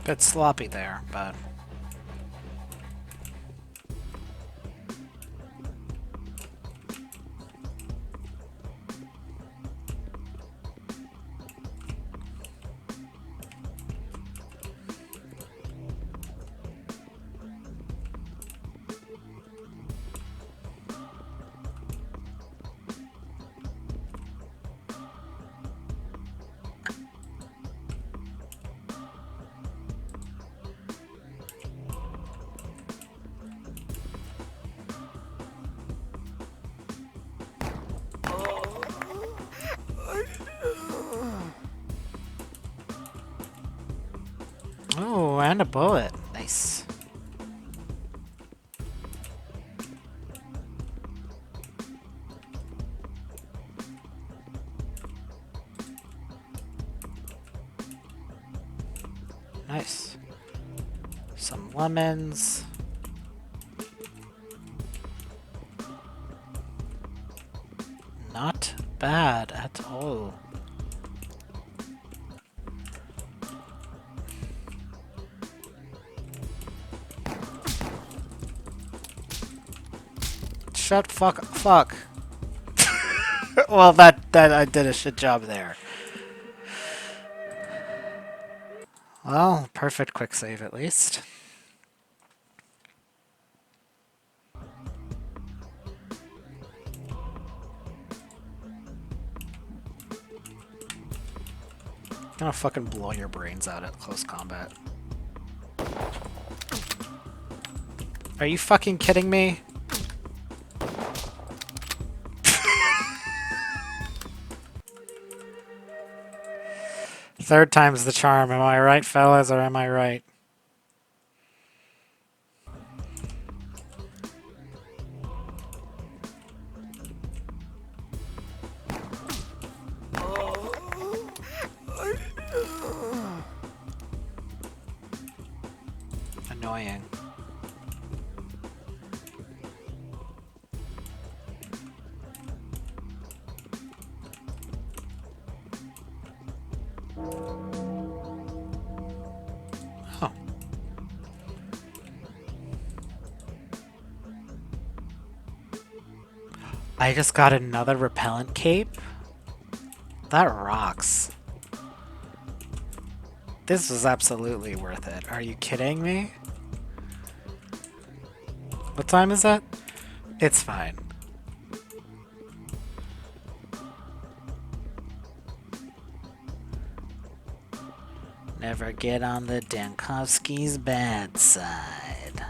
Bit sloppy there, but and a bullet. Nice. Nice. Some lemons. Not bad at all. Fuck. Well, that I did a shit job there. Well, perfect quick save at least. I'm gonna fucking blow your brains out at close combat. Are you fucking kidding me? Third time's the charm, am I right, fellas, or am I right? Annoying. Oh. I just got another repellent cape? That rocks. This was absolutely worth it. Are you kidding me? What time is that? It's fine. Never get on the Dankovsky's bad side.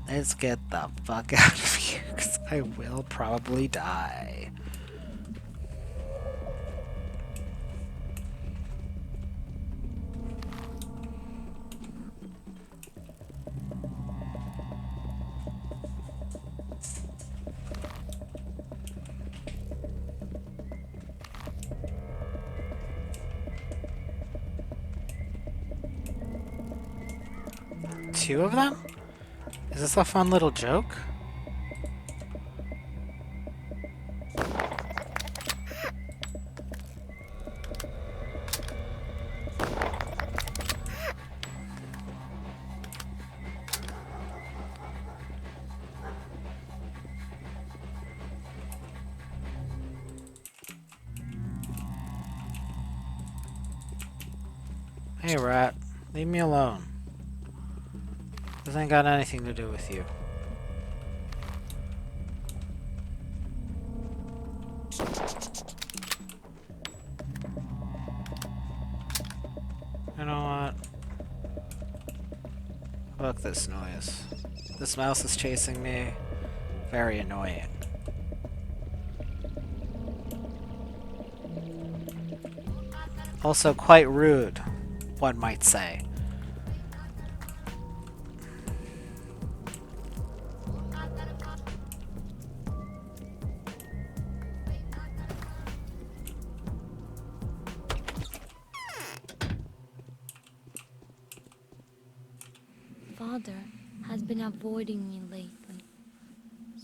Let's get the fuck out of here, because I will probably die. Two of them? Is this a fun little joke? Hey rat, leave me alone. This ain't got anything to do with you. You know what? Fuck this noise. This mouse is chasing me. Very annoying. Also quite rude, one might say. Father has been avoiding me lately.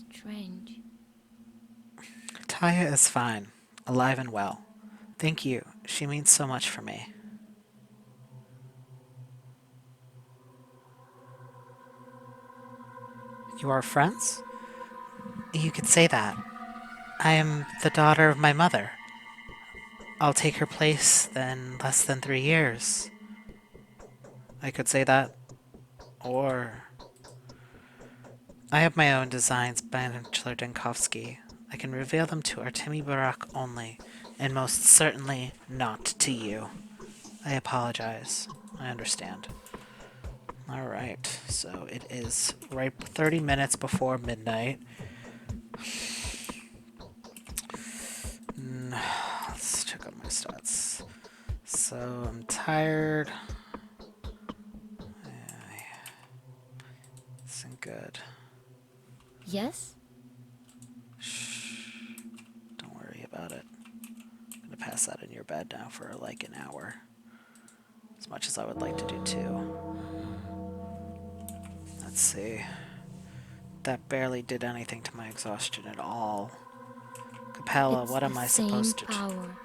Strange. Taya is fine, alive and well. Thank you, she means so much for me. You are friends? You could say that. I am the daughter of my mother. I'll take her place in less than 3 years. I could say that. Or... I have my own designs by Angela Dankovsky. I can reveal them to Artemi Barak only, and most certainly not to you. I apologize. I understand. Alright, so it is right 30 minutes before midnight. Let's check out my stats. So I'm tired. This isn't good. Yes? Shh. Don't worry about it. I'm gonna pass out in your bed now for like an hour. As much as I would like to do too. Let's see. That barely did anything to my exhaustion at all. Capella, It's what the am I same supposed to do? power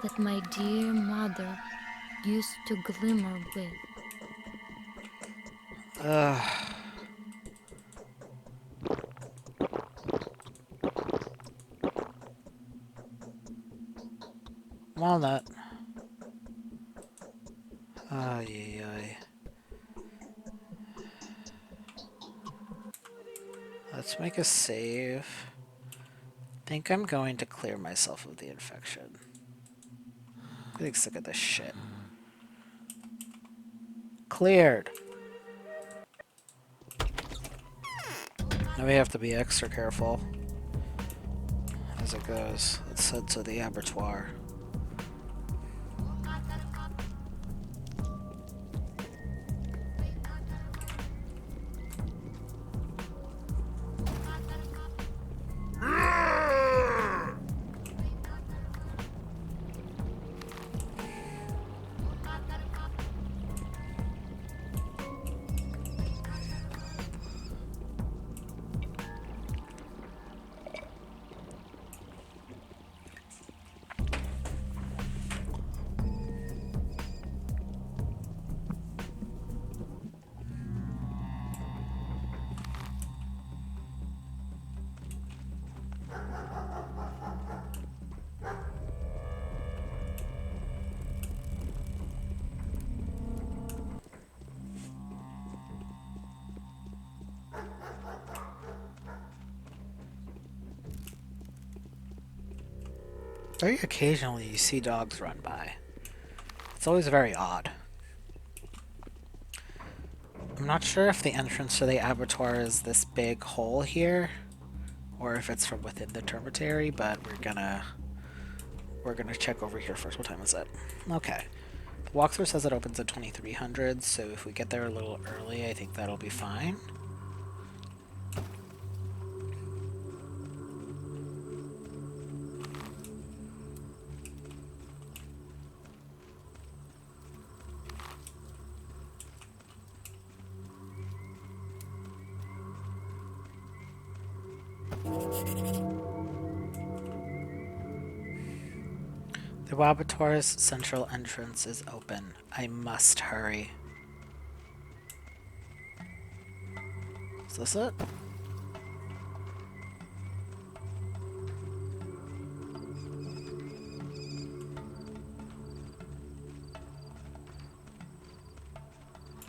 that my dear mother used to glimmer with. Ugh. Walnut. Ay, ay. Let's make a save. Think I'm going to clear myself of the infection. I'm getting sick of this shit. Cleared. Now we have to be extra careful as it goes. Let's head to the abattoir. Very occasionally you see dogs run by. It's always very odd. I'm not sure if the entrance to the abattoir is this big hole here, or if it's from within the dormitory, but we're gonna check over here first. What time is it? Okay. The walkthrough says it opens at 2300, so if we get there a little early, I think that'll be fine. The laboratory's central entrance is open. I must hurry. Is this it?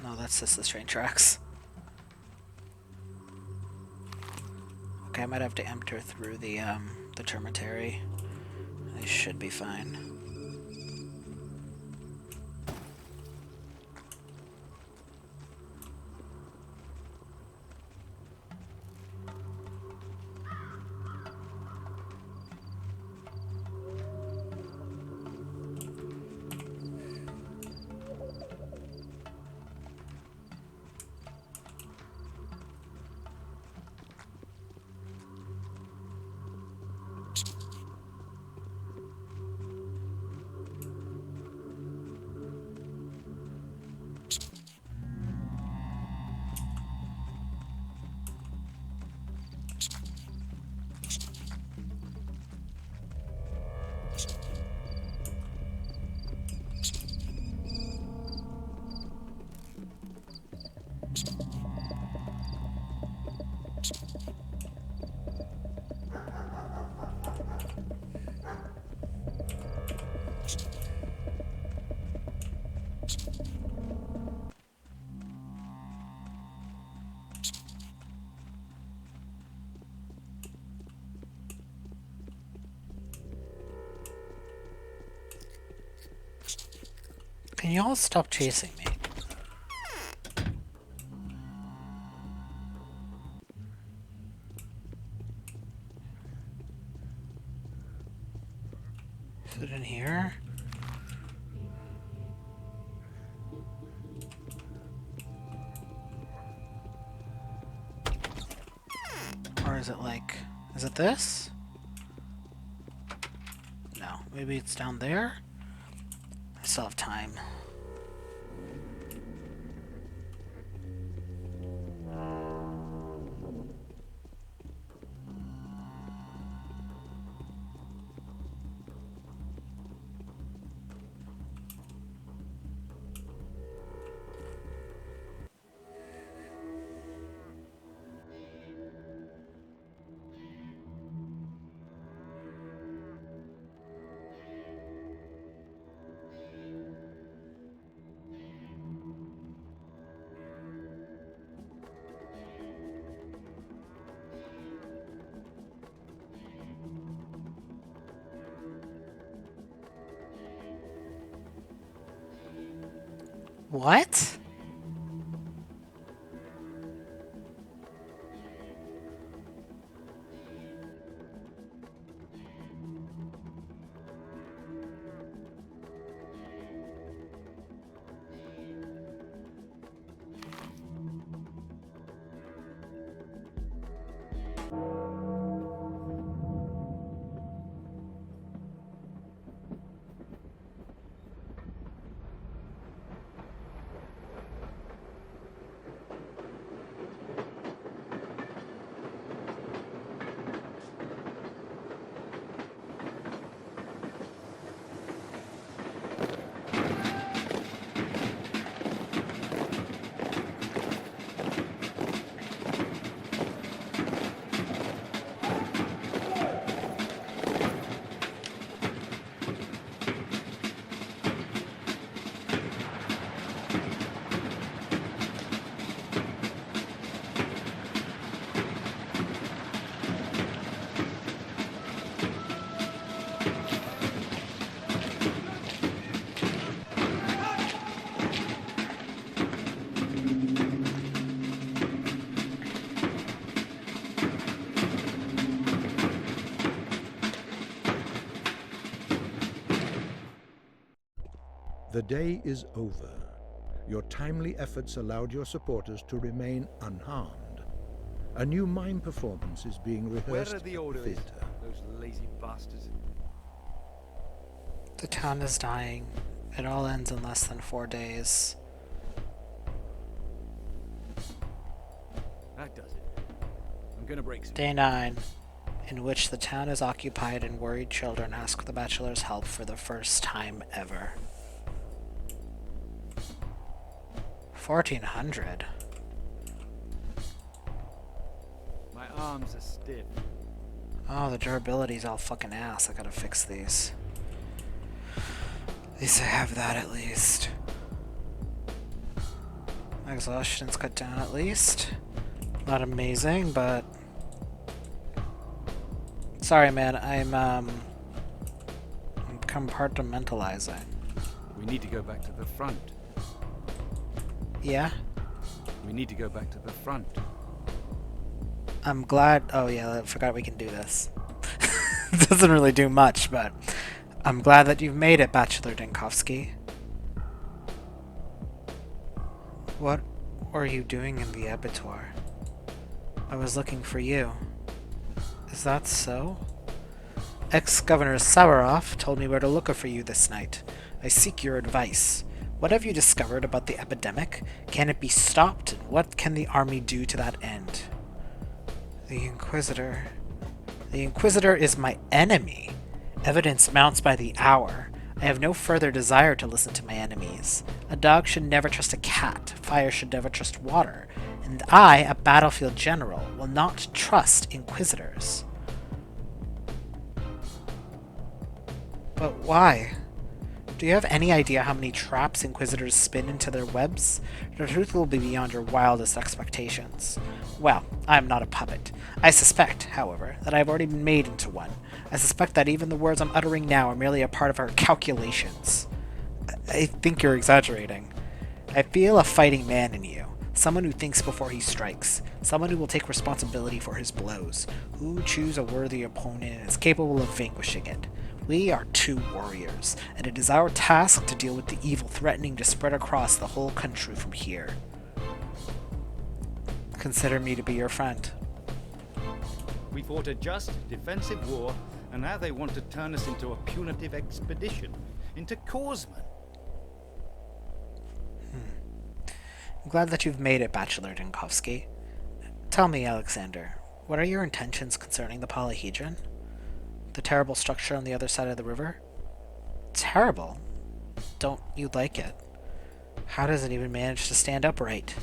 No, that's just the train tracks. Okay, I might have to enter through the dormitory. I should be fine. Can you all stop chasing me? Is it in here? is it like... Is it this? No. Maybe it's down there? I still have time. What? The day is over. Your timely efforts allowed your supporters to remain unharmed. A new mime performance is being rehearsed at the theater. Those lazy bastards. The town is dying. It all ends in less than 4 days. That does it. I'm gonna break some. Day 9, in which the town is occupied and worried children ask the Bachelor's help for the first time ever. 1400. My arms are stiff. Oh, the durability's all fucking ass. I gotta fix these. At least I have that at least. My exhaustion's cut down at least. Not amazing, but... Sorry, man. I'm compartmentalizing. We need to go back to the front. Yeah? We need to go back to the front. I'm glad... Oh yeah, I forgot we can do this. It doesn't really do much, but... I'm glad that you've made it, Bachelor Dinkovsky. What were you doing in the abattoir? I was looking for you. Is that so? Ex-Governor Sawarov told me where to look for you this night. I seek your advice. What have you discovered about the epidemic? Can it be stopped? And what can the army do to that end? The Inquisitor. The Inquisitor is my enemy. Evidence mounts by the hour. I have no further desire to listen to my enemies. A dog should never trust a cat. Fire should never trust water. And I, a battlefield general, will not trust Inquisitors. But why? Do you have any idea how many traps Inquisitors spin into their webs? The truth will be beyond your wildest expectations. Well, I am not a puppet. I suspect, however, that I have already been made into one. I suspect that even the words I'm uttering now are merely a part of our calculations. I think you're exaggerating. I feel a fighting man in you. Someone who thinks before he strikes. Someone who will take responsibility for his blows. Who will choose a worthy opponent and is capable of vanquishing it. We are two warriors, and it is our task to deal with the evil threatening to spread across the whole country from here. Consider me to be your friend. We fought a just, defensive war, and now they want to turn us into a punitive expedition, into corpsmen. I'm glad that you've made it, Bachelor Dinkovsky. Tell me, Alexander, what are your intentions concerning the polyhedron? The terrible structure on the other side of the river? Terrible? Don't you like it? How does it even manage to stand upright?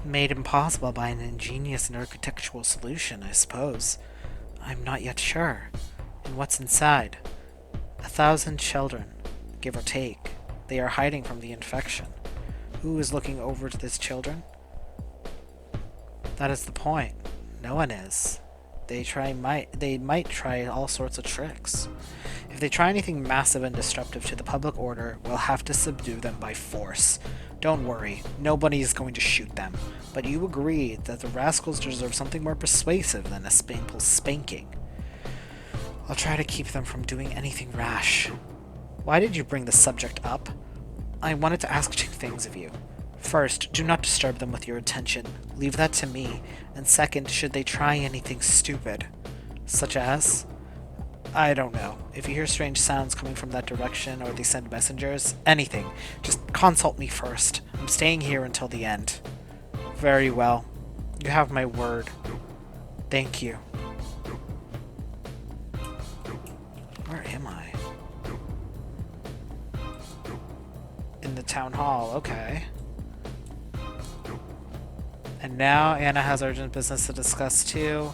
Made impossible by an ingenious and architectural solution, I suppose. I'm not yet sure. And what's inside? 1,000 children, give or take. They are hiding from the infection. Who is looking over to these children? That is the point. No one is. They might try all sorts of tricks. If they try anything massive and disruptive to the public order, we'll have to subdue them by force. Don't worry, nobody is going to shoot them. But you agree that the rascals deserve something more persuasive than a simple spanking. I'll try to keep them from doing anything rash. Why did you bring the subject up? I wanted to ask 2 things of you. First, do not disturb them with your attention. Leave that to me. And second, should they try anything stupid? Such as? I don't know. If you hear strange sounds coming from that direction or they send messengers, anything, just consult me first. I'm staying here until the end. Very well. You have my word. Thank you. Where am I? In the town hall, okay. And now Anna has urgent business to discuss too.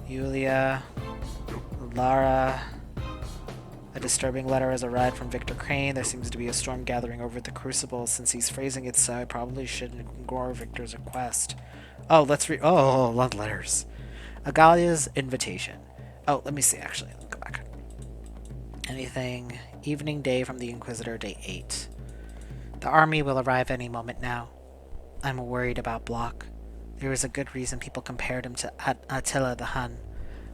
Yulia, Lara. A disturbing letter has arrived from Victor Crane. There seems to be a storm gathering over the Crucible. Since he's phrasing it so, I probably shouldn't ignore Victor's request. Oh, let's read. Oh, love letters. Agalia's invitation. Oh, let me see, actually. Let me go back. Anything. Evening day from the Inquisitor, day 8. The army will arrive any moment now. I'm worried about Block. There is a good reason people compared him to Attila the Hun.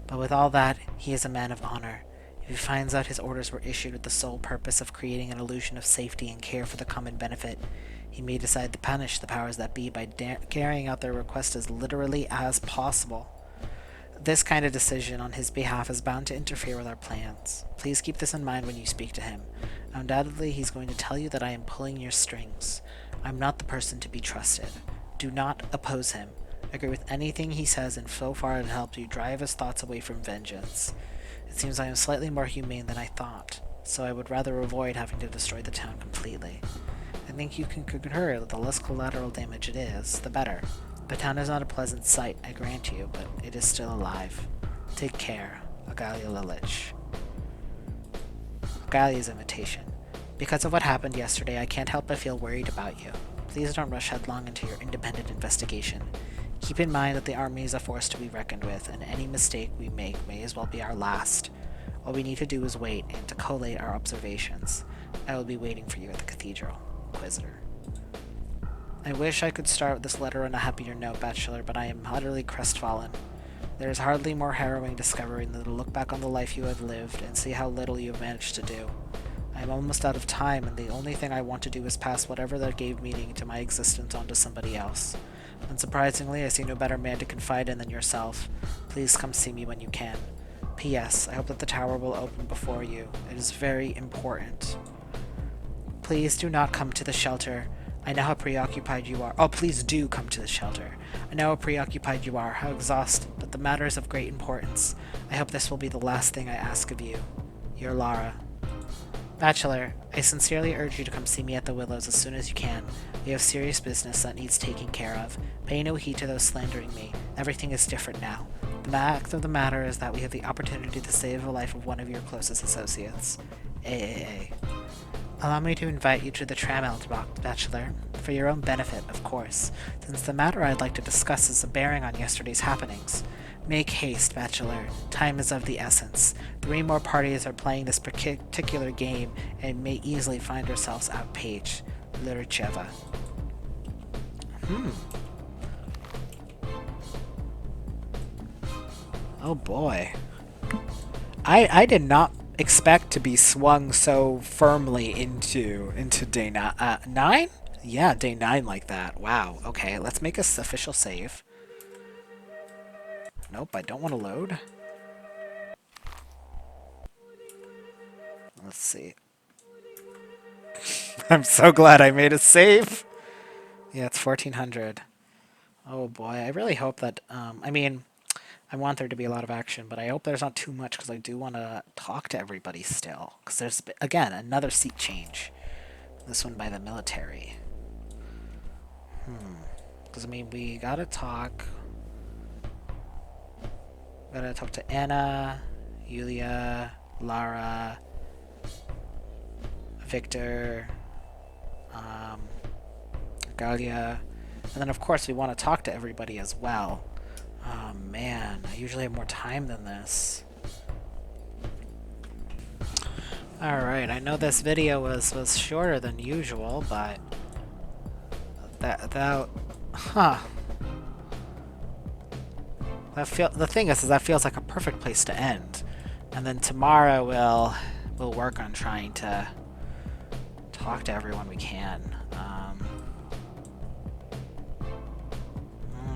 But with all that, he is a man of honor. If he finds out his orders were issued with the sole purpose of creating an illusion of safety and care for the common benefit, he may decide to punish the powers that be by carrying out their request as literally as possible. This kind of decision on his behalf is bound to interfere with our plans. Please keep this in mind when you speak to him. Undoubtedly, he's going to tell you that I am pulling your strings. I'm not the person to be trusted. Do not oppose him. Agree with anything he says, and so far it helped you drive his thoughts away from vengeance. It seems I am slightly more humane than I thought, so I would rather avoid having to destroy the town completely. I think you can concur that the less collateral damage it is, the better. The town is not a pleasant sight, I grant you, but it is still alive. Take care, Agalia Lilich. Agalia's invitation. Because of what happened yesterday, I can't help but feel worried about you. Please don't rush headlong into your independent investigation. Keep in mind that the army is a force to be reckoned with, and any mistake we make may as well be our last. All we need to do is wait and to collate our observations. I will be waiting for you at the cathedral, Inquisitor. I wish I could start this letter on a happier note, Bachelor, but I am utterly crestfallen. There is hardly more harrowing discovery than to look back on the life you have lived and see how little you have managed to do. I am almost out of time, and the only thing I want to do is pass whatever that gave meaning to my existence on to somebody else. Unsurprisingly, I see no better man to confide in than yourself. Please come see me when you can. P.S. I hope that the tower will open before you. It is very important. Please do not come to the shelter. I know how preoccupied you are. Oh, please do come to the shelter. I know how preoccupied you are, how exhausted, but the matter is of great importance. I hope this will be the last thing I ask of you. Your Lara. Bachelor, I sincerely urge you to come see me at the Willows as soon as you can. We have serious business that needs taking care of. Pay no heed to those slandering me. Everything is different now. The fact of the matter is that we have the opportunity to save the life of one of your closest associates. AAA. Allow me to invite you to the Tramelt, Bachelor, for your own benefit, of course, since the matter I'd like to discuss is a bearing on yesterday's happenings. Make haste, Bachelor. Time is of the essence. 3 more parties are playing this particular game and may easily find ourselves outpaged. Luricheva. Oh boy. I did not expect to be swung so firmly into day 9? Yeah, day 9 like that. Wow. Okay, let's make a official save. Nope, I don't want to load. Let's see. I'm so glad I made a save. Yeah, it's 1400. Oh boy, I really hope that, I mean, I want there to be a lot of action, but I hope there's not too much because I do want to talk to everybody still. Because there's, again, another seat change. This one by the military. Because, I mean, we gotta talk. Gotta talk to Anna, Yulia, Lara, Victor, Galia. And then, of course, we want to talk to everybody as well. Oh, man. I usually have more time than this. Alright, I know this video was shorter than usual, but... Huh. The thing is that feels like a perfect place to end. And then tomorrow we'll work on trying to talk to everyone we can.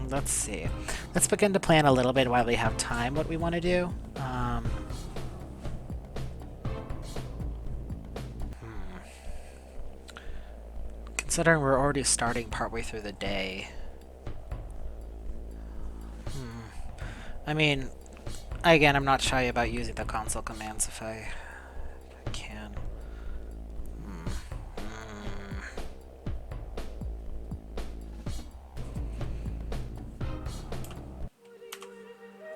Let's see. Let's begin to plan a little bit while we have time what we want to do. Considering we're already starting partway through the day. I mean, again, I'm not shy about using the console commands if I can.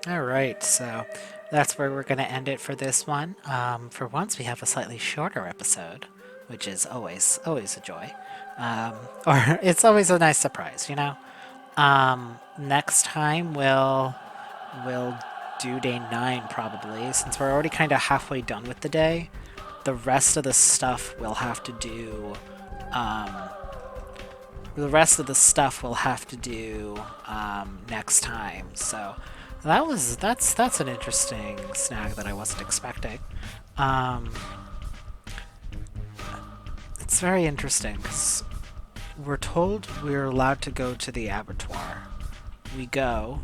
Alright, so that's where we're going to end it for this one. For once, we have a slightly shorter episode, which is always a joy. Or it's always a nice surprise, you know? Next time we'll do day 9 probably, since we're already kind of halfway done with the day. The rest of the stuff we'll have to do, next time. So that's an interesting snag that I wasn't expecting. It's very interesting because we're told we're allowed to go to the abattoir. We go.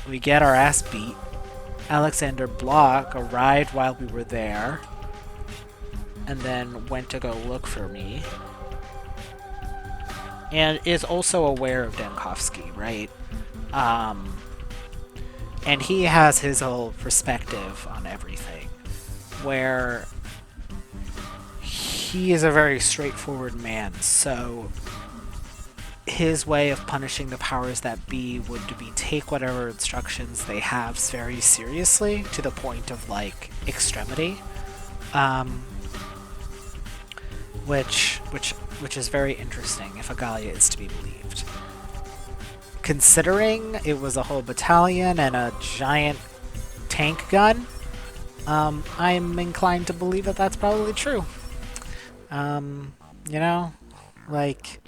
We get our ass beat. Alexander Block arrived while we were there, and then went to go look for me. And is also aware of Denkovsky, right? And he has his whole perspective on everything, where he is a very straightforward man, so his way of punishing the powers that be would be take whatever instructions they have very seriously to the point of like extremity, which is very interesting if Agalia is to be believed. Considering it was a whole battalion and a giant tank gun, I'm inclined to believe that that's probably true. You know, like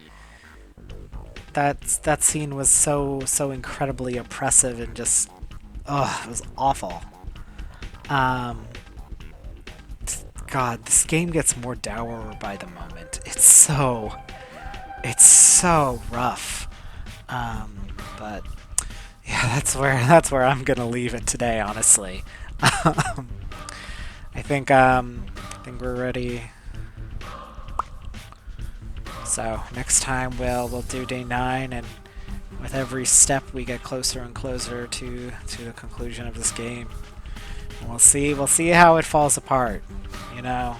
that scene was so incredibly oppressive and just, it was awful. God, this game gets more dour by the moment. It's so rough. But yeah, that's where I'm gonna leave it today, honestly. I think we're ready. So next time we'll do day 9, and with every step we get closer and closer to the conclusion of this game. And we'll see how it falls apart, you know.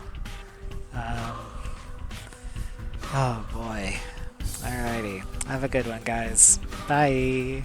Oh boy. Alrighty. Have a good one, guys. Bye.